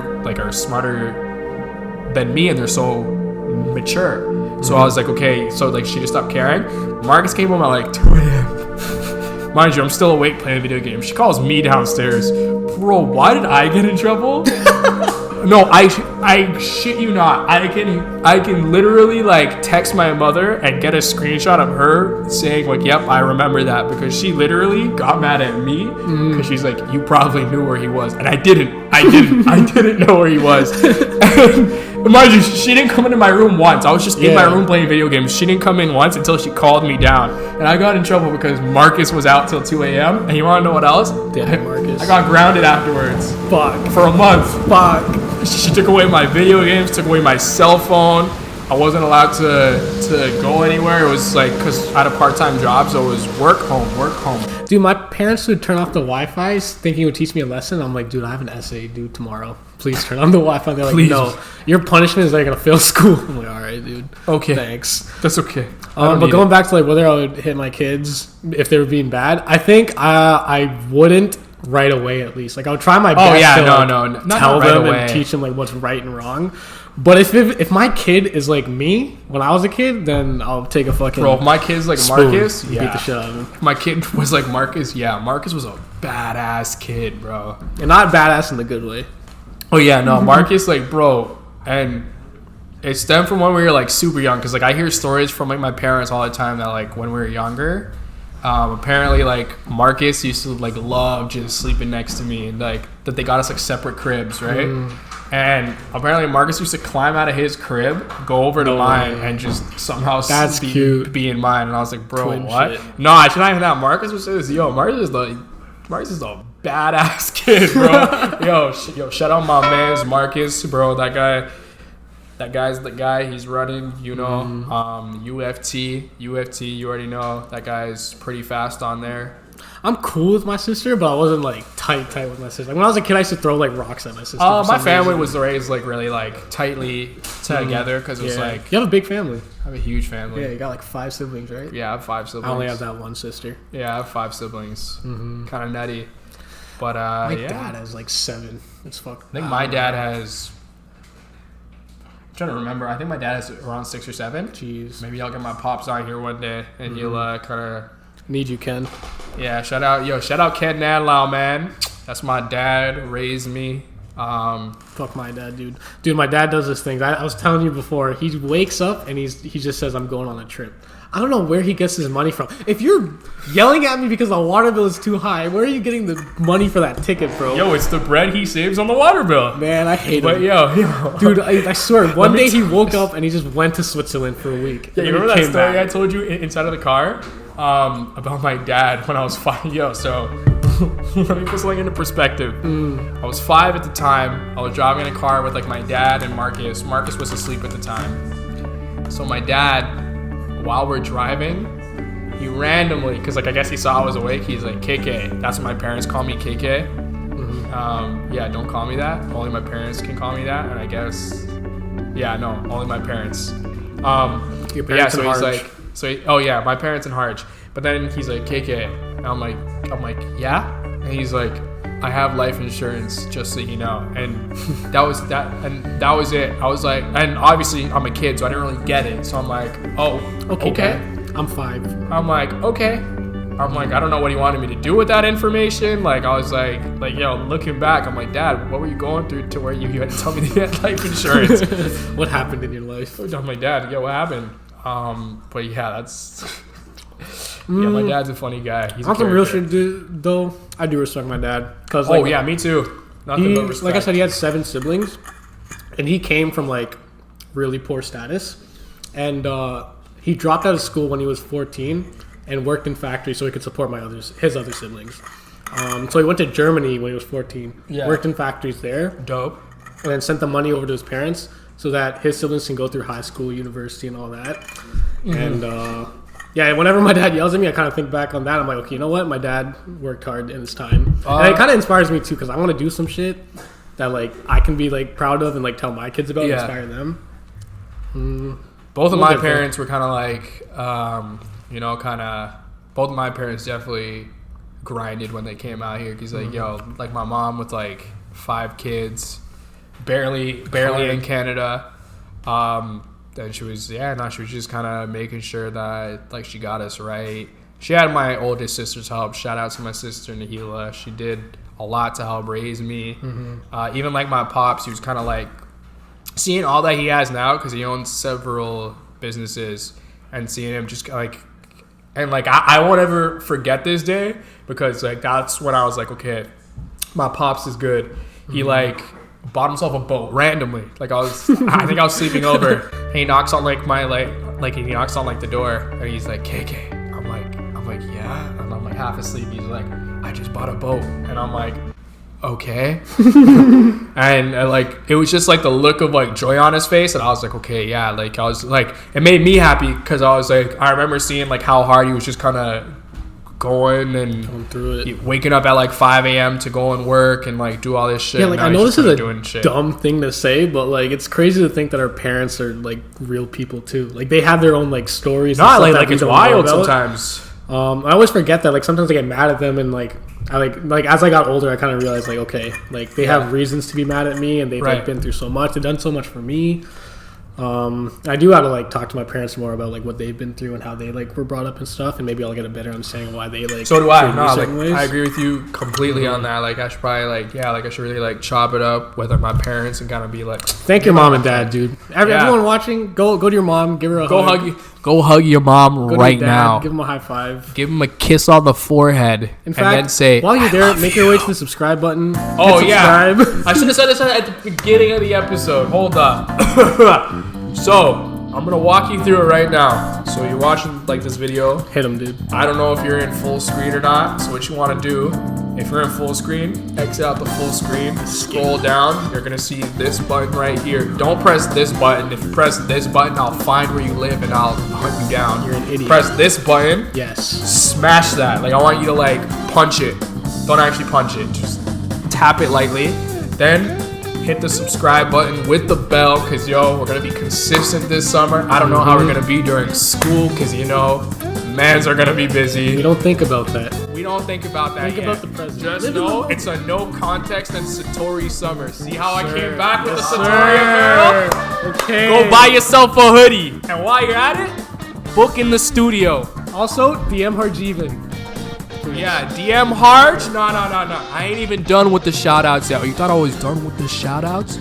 than me and they're so mature. So I was like, okay, so like she just stopped caring. Marcus came home at like 2 a.m. Mind you, I'm still awake playing video games. She calls me downstairs. Bro, why did I get in trouble? No, I shit you not. I can literally like text my mother and get a screenshot of her saying like, yep, I remember that, because she literally got mad at me because she's like, you probably knew where he was, and I didn't know where he was. And mind you, she didn't come into my room once. I was just in my room playing video games. She didn't come in once until she called me down, and I got in trouble because Marcus was out till 2 a.m. And you want to know what else? Damn, Marcus. I got grounded afterwards. Fuck. For a month. Fuck. She took away my video games, took away my cell phone. I wasn't allowed to go anywhere. It was like, because I had a part-time job, so it was work, home. Dude, my parents would turn off the Wi-Fi thinking it would teach me a lesson. I'm like, dude, I have an essay due tomorrow. Please turn on the Wi-Fi. They're like, Please. no, your punishment is that you're going to fail school. I'm like, all right, dude. Okay. Thanks. That's okay. But going back to like whether I would hit my kids if they were being bad, I think I wouldn't right away at least. Like I would try my best to tell them and teach them like what's right and wrong. But if my kid is like me when I was a kid, then I'll take a fucking bro. If my kid's like spoon, Marcus, beat the shit out of him. My kid was like Marcus. Yeah, Marcus was a badass kid, bro. And not badass in the good way. Oh yeah, no, Marcus, like, bro, and it stemmed from when we were like super young, because like I hear stories from like my parents all the time that like when we were younger, apparently like Marcus used to like love just sleeping next to me, and like that they got us like separate cribs, right? And apparently Marcus used to climb out of his crib, go over to mine, and just somehow be in mine. And I was like, bro, Twin what? shit. No, I should not even that. Marcus was this, yo, Marcus is the badass kid, bro. yo, shout out my man's Marcus, bro. That guy's the guy. He's running, you know, UFT, you already know. That guy's pretty fast on there. I'm cool with my sister, but I wasn't like tight with my sister. Like when I was a kid, I used to throw like rocks at my sister. My family was raised like really like tightly together, because it was like, you have a big family. I have a huge family. Yeah, you got like 5 siblings, right? Yeah, I have 5 siblings. I only have that one sister. Yeah, I have 5 siblings. Kind of nutty. But my dad has like 7. It's fucked. I think my dad has, I'm trying to remember. I think my dad has around 6 or 7. Jeez. Maybe I'll get my pops on here one day and he'll kind of need you, Ken. Yeah, shout out Ken Nadlow, man. That's my dad, raised me. Fuck my dad, dude. Dude, my dad does this thing. I was telling you before. He wakes up and he just says, I'm going on a trip. I don't know where he gets his money from. If you're yelling at me because the water bill is too high, where are you getting the money for that ticket, bro? Yo, it's the bread he saves on the water bill. Man, I hate him. Yo. Dude, I swear, one day he woke up and he just went to Switzerland for a week. Yeah, you remember that story I told you inside of the car? About my dad when I was 5. Yo, so let me put something into perspective. I was 5 at the time. I was driving in a car with like my dad and Marcus. Marcus was asleep at the time. So my dad, while we're driving, he randomly, because like I guess he saw I was awake, he's like, KK. That's what my parents call me, KK. Yeah, don't call me that. Only my parents can call me that. And I guess, yeah, no, only my parents. Your parents so and he's Harj. like, oh yeah, my parents and Harj. But then he's like, KK. And I'm like, yeah? And he's like, I have life insurance, just so you know. And that was it. I was like, and obviously I'm a kid, so I didn't really get it. So I'm like, oh, okay. I'm 5. I'm like, okay. I'm like, I don't know what he wanted me to do with that information. Like, I was like, yo, looking back, I'm like, Dad, what were you going through to where you had to tell me to get life insurance? What happened in your life? I'm like, Dad, yo, what happened? But yeah, that's... Yeah, my dad's a funny guy. He's on some real shit, dude, though. I do respect my dad. Cause, like, yeah, me too. Nothing but respect. Like I said, he had 7 siblings, and he came from like really poor status, and he dropped out of school when he was 14 and worked in factories so he could support his other siblings. So he went to Germany when he was 14. Yeah. Worked in factories there. Dope. And then sent the money over to his parents so that his siblings can go through high school, university, and all that. And Yeah, whenever my dad yells at me, I kind of think back on that. I'm like, okay, you know what? My dad worked hard in his time. And it kind of inspires me, too, because I want to do some shit that, like, I can be, like, proud of and, like, tell my kids about and inspire them. Both of my parents were kind of like, both of my parents definitely grinded when they came out here. Because, like, like, my mom with, like, 5 kids, barely in Canada. And she was just kind of making sure that, like, she got us right. She had my oldest sister's help. Shout out to my sister, Nahila. She did a lot to help raise me. Even, like, my pops, he was kind of, like, seeing all that he has now because he owns several businesses and seeing him just, like, and, like, I won't ever forget this day because, like, that's when I was like, okay, my pops is good. He, like, bought himself a boat randomly. Like, I think I was sleeping over. And he knocks on like he knocks on like the door, and he's like, KK. I'm like, yeah. And I'm like half asleep. He's like, I just bought a boat, and I'm like, okay. And like it was just like the look of like joy on his face, and I was like, okay, yeah. Like I was like, it made me happy because I was like, I remember seeing like how hard he was just kind of going through it, waking up at like 5 a.m. to go and work and like do all this shit. Yeah, like I know this is a dumb thing to say, but like it's crazy to think that our parents are like real people too. Like they have their own like stories. Not like it's wild sometimes. I always forget that. Like sometimes I get mad at them, and like I like as I got older, I kind of realized like okay, like they have reasons to be mad at me, and they've like been through so much. They've done so much for me. I do have to like talk to my parents more about like what they've been through and how they like were brought up and stuff, and maybe I'll get a better understanding why they like. So do I. No, like I agree with you completely on that. Like I should probably like I should really like chop it up with my parents and kind of be like, thank your mom and dad, dude. Everyone watching, go to your mom, give her a hug. Go hug your mom right now. Give them a high five. Give them a kiss on the forehead. In fact, then say, while you're there, make your way to the subscribe button. Oh yeah, I should have said this at the beginning of the episode. Hold up. So I'm gonna walk you through it right now. So you're watching like this video. Hit them, dude. I don't know if you're in full screen or not. So what you want to do, if you're in full screen, exit out the full screen, scroll down. You're gonna see this button right here. Don't press this button. If you press this button, I'll find where you live and I'll hunt you down. You're an idiot. Press this button. Yes. Smash that. Like I want you to like punch it. Don't actually punch it. Just tap it lightly. Then hit the subscribe button with the bell because, we're going to be consistent this summer. I don't know how we're going to be during school because, mans are going to be busy. We don't think about that. We don't think about that Think about the present. Just know it's a no context and Satori summer. See how I came back with the Satori apparel? Okay. Go buy yourself a hoodie. And while you're at it, book in the studio. Also, DM Harjeevan. Yeah, DM Harj? No. I ain't even done with the shout-outs yet. You thought I was done with the shout-outs?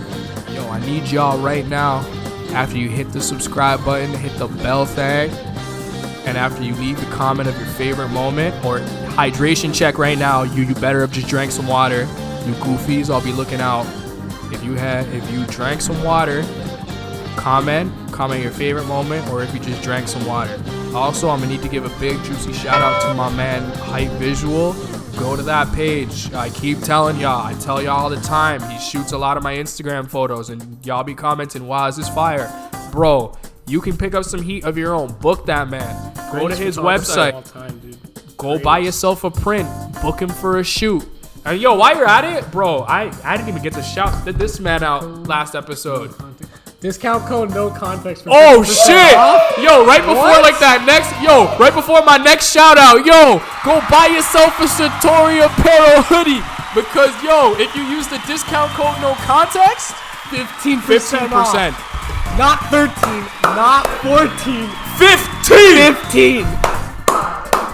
Yo, I need y'all right now. After you hit the subscribe button, hit the bell thing. And after you leave the comment of your favorite moment or hydration check right now, you better have just drank some water. You goofies, I'll be looking out. If you drank some water, comment your favorite moment, or if you just drank some water. Also, I'm gonna need to give a big juicy shout out to my man Hype Visual. Go to that page. I keep telling y'all. I tell y'all all the time. He shoots a lot of my Instagram photos, and y'all be commenting, "Wow, is this fire, bro?" You can pick up some heat of your own. Book that man. Go to his website. Go buy yourself a print. Book him for a shoot. And while you're at it, bro, I didn't even get to shout this man out last episode. Discount code no context. For oh shit! Right before my next shout out, go buy yourself a Satori apparel hoodie because if you use the discount code no context, 15% off. Not 13, not 14, 15.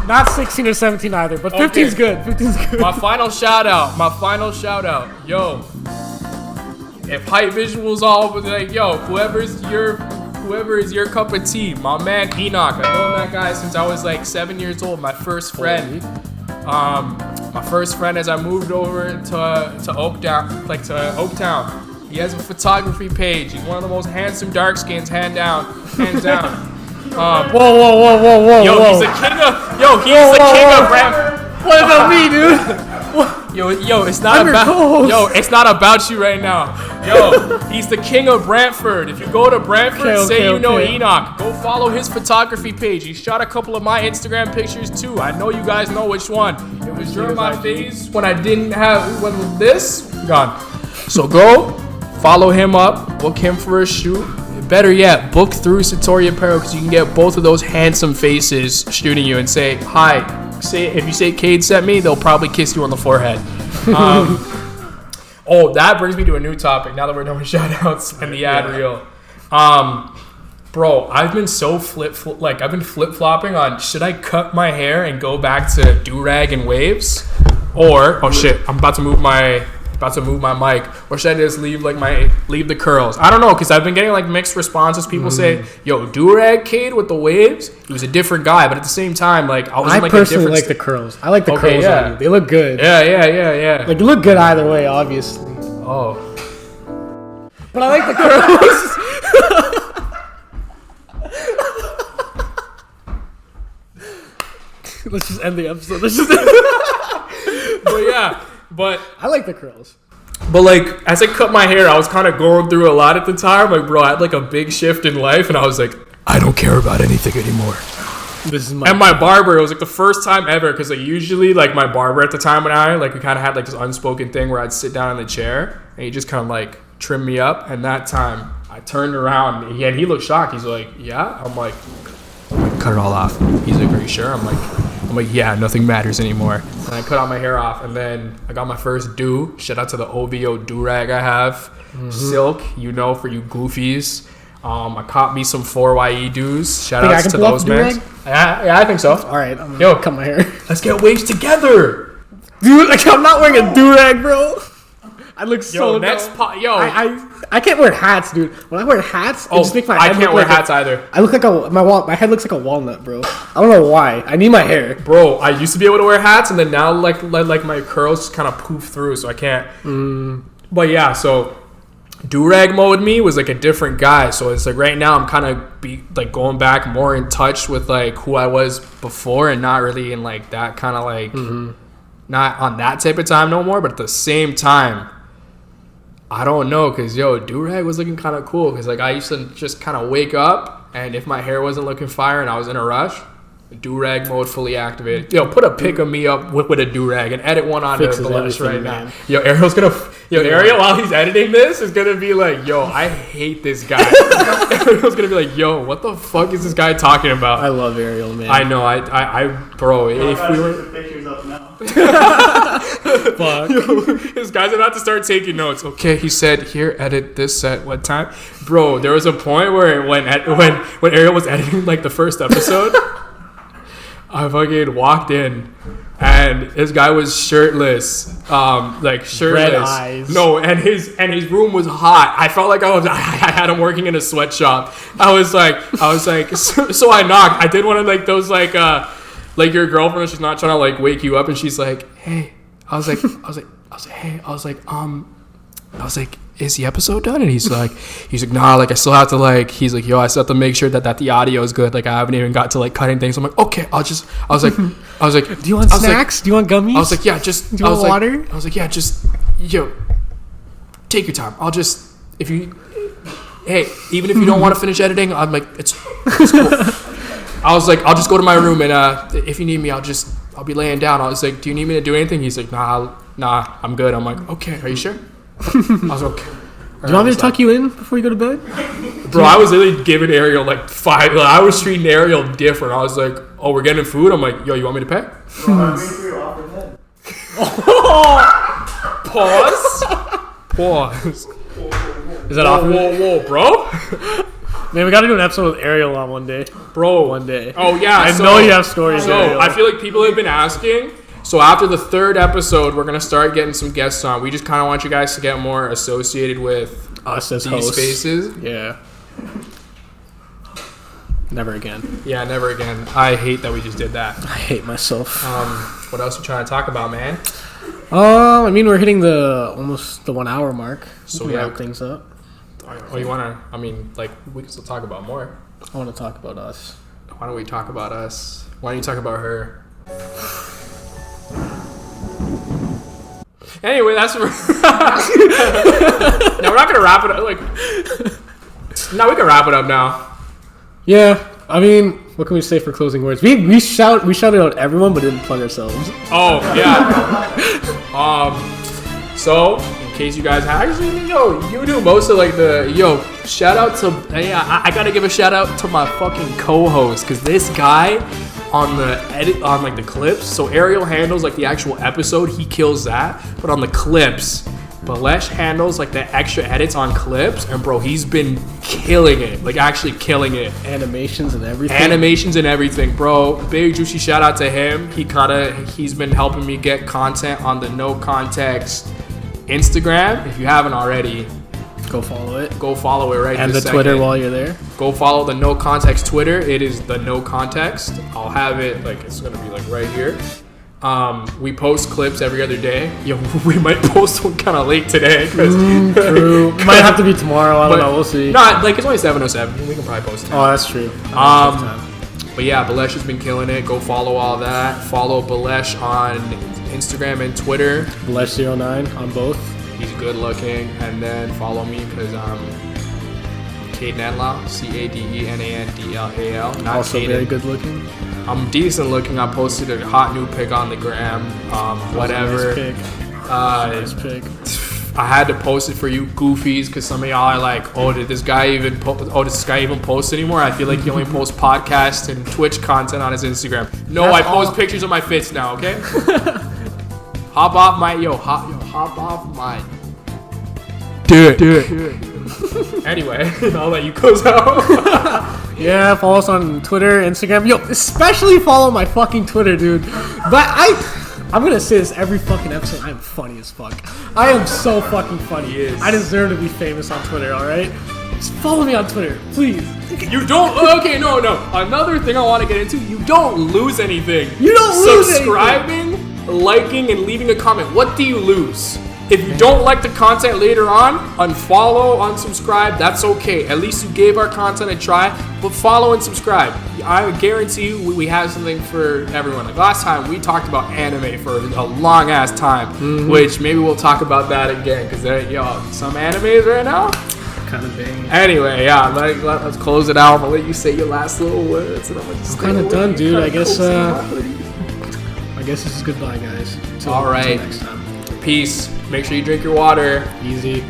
Not 16 or 17 either, but 15's good. 15's good. My final shout out. If Hype Visuals all was like, whoever is your cup of tea, my man Enoch. I've known that guy since I was like 7 years old. My first friend. As I moved over to Oaktown. He has a photography page. He's one of the most handsome dark skins, hands down. Whoa. He's the king of rap. What about me, dude? Yo, it's not I'm your about co-host. yo, it's not about you right now. Yo, he's the king of Brantford. If you go to Brantford, Okay, you know okay. Enoch. Go follow his photography page. He shot a couple of my Instagram pictures too. I know you guys know which one. It was during my phase when I didn't have when this gone. So go follow him up, book him for a shoot. Better yet, book through Satori Apparel because you can get both of those handsome faces shooting you and say hi. If you say Cade sent me, they'll probably kiss you on the forehead. Oh, that brings me to a new topic. Now that we're done with shoutouts and the ad reel, bro, I've been so flip flopping on should I cut my hair and go back to do rag and waves, or oh shit, I'm about to move my mic, or should I just leave the curls? I don't know, because I've been getting like mixed responses. People say, yo, do-rag Cade with the waves, he was a different guy, but at the same time, like I was in like a personally different like the curls. I like the curls yeah. on you. They look good. Yeah. Like, you look good either way, obviously. Oh. But I like the curls. Let's just end the episode. But I like the curls. But like, as I cut my hair, I was kind of going through a lot at the time. Like, bro, I had like a big shift in life, and I was like, I don't care about anything anymore. This is And my barber, it was like the first time ever, because like usually like my barber at the time when we kind of had like this unspoken thing where I'd sit down in the chair and he just kind of like trim me up. And that time I turned around and he looked shocked. He's like, yeah. I'm like, cut it all off. He's like, are you sure? I'm like, yeah, nothing matters anymore. And I cut all my hair off, and then I got my first do. Shout out to the OVO do-rag I have. Silk, for you goofies. I caught me some 4YE dues. Shout outs to those men. Yeah, I think so. All right, I'm gonna cut my hair. Let's get waves together. Dude, like, I'm not wearing a do-rag, bro. I look so I can't wear hats, dude. When I wear hats, it just makes my head I can't look wear like hats either. I look like my head looks like a walnut, bro. I don't know why. I need my hair. Bro, I used to be able to wear hats, and then now like my curls kind of poof through, so I can't. But yeah, so do-rag mode me was like a different guy. So it's like right now I'm kind of going back more in touch with like who I was before, and not really in like that kind of like not on that type of time no more. But at the same time, I don't know, because do-rag was looking kind of cool, because like I used to just kind of wake up, and if my hair wasn't looking fire and I was in a rush, do-rag mode fully activated. Put a pic of me up with a do-rag and edit one onto Bhalesh right now. Ariel, while he's editing this, is gonna be like, yo, I hate this guy. Ariel's gonna be like, yo, what the fuck is this guy talking about? I love Ariel, man. I know, bro, if we were... pictures up now. Fuck. This guy's about to start taking notes. Okay, he said, here, edit this at what time? Bro, there was a point where when Ariel was editing like the first episode, I fucking walked in and this guy was shirtless, shirtless. Red eyes. No, and his room was hot. I felt like I had him working in a sweatshop. I was like, so I knocked. I did one of like those like your girlfriend, she's not trying to like wake you up, and she's like, hey. I was like, is the episode done? And he's like, nah, like I still have to like, he's like, yo, I still have to make sure that the audio is good. Like I haven't even got to like cutting things. I'm like, okay, I was like, do you want snacks? Do you want gummies? I was like, yeah, just, do you want water? I was like, yeah, just, take your time. Even if you don't want to finish editing, I'm like, it's cool. I was like, I'll just go to my room, and if you need me, I'll be laying down. I was like, do you need me to do anything? He's like, nah, I'm good. I'm like, okay, are you sure? I was like, okay. Do you want me to tuck you in before you go to bed? Bro, I was literally giving Ariel like 5. Like, I was treating Ariel different. I was like, oh, we're getting food? I'm like, yo, you want me to pay? Bro, I'm waiting for your offer then. Pause. Is that off? Whoa, bro. Man, we got to do an episode with Ariel on one day. Bro. One day. Oh, yeah. I know you have stories, So, Ariel. I feel like people have been asking. So, after the 3rd episode, we're going to start getting some guests on. We just kind of want you guys to get more associated with us as these hosts. spaces. Yeah. Never again. Yeah, never again. I hate that we just did that. I hate myself. What else are you trying to talk about, man? I mean, we're hitting almost the 1 hour mark. So, we can yeah. wrap things up. Oh, you want to, I mean, like, we can still talk about more. I want to talk about us. Why don't we talk about us? Why don't you talk about her? Anyway, that's no, we're not gonna wrap it up. Like, no, we can wrap it up now. Yeah, I mean, what can we say for closing words? We shouted out everyone, but didn't plug ourselves. Oh yeah. So in case you guys actually, you do most of like the shout out to I gotta give a shout out to my fucking co-host because this guy on the edit on like the clips. So Ariel handles like the actual episode, he kills that, but on the clips. Bhalesh handles like the extra edits on clips, and bro, he's been killing it, like actually killing it. Animations and everything, bro. Big juicy shout out to him. He's been helping me get content on the No Context Instagram. If you haven't already, go follow it. Go follow it right. And the Twitter while you're there. Go follow the No Context Twitter. It is the No Context. I'll have it like it's gonna be like right here. We post clips every other day. We might post one kind of late today. True. Might have to be tomorrow. I don't know. We'll see. Not like it's only 7:07. We can probably post it. Oh, that's true. But yeah, Bhalesh has been killing it. Go follow all that. Follow Bhalesh on Instagram and Twitter. Bhalesh09 on both. He's good looking. And then follow me because Cade Nanlal, Cadenandlal. Not also Caden. Very good looking. I'm decent looking. I posted a hot new pic on the gram. Whatever. Nice pic. I had to post it for you goofies because some of y'all are like, oh, does this guy even post anymore? I feel like he only posts podcast and Twitch content on his Instagram. No, I post pictures of my fits now. Okay. Hop off my Do it. Anyway, I'll let you close out. Yeah, follow us on Twitter, Instagram. Especially follow my fucking Twitter, dude. But I'm gonna say this every fucking episode. I'm funny as fuck. I am so fucking funny. I deserve to be famous on Twitter, alright? Just follow me on Twitter, please. You don't. Okay, no. Another thing I want to get into. You don't lose anything. You don't lose anything. Subscribing, liking, and leaving a comment. What do you lose? If you don't like the content later on, unfollow, unsubscribe, that's okay. At least you gave our content a try, but follow and subscribe. I guarantee you we have something for everyone. Like last time, we talked about anime for a long ass time, which maybe we'll talk about that again, because some animes right now. Kind of bang. Anyway, let's close it out. I'll let you say your last little words. And I'm kind of done, dude. I guess this is goodbye, guys. All right. Until next time. Peace. Make sure you drink your water. Easy.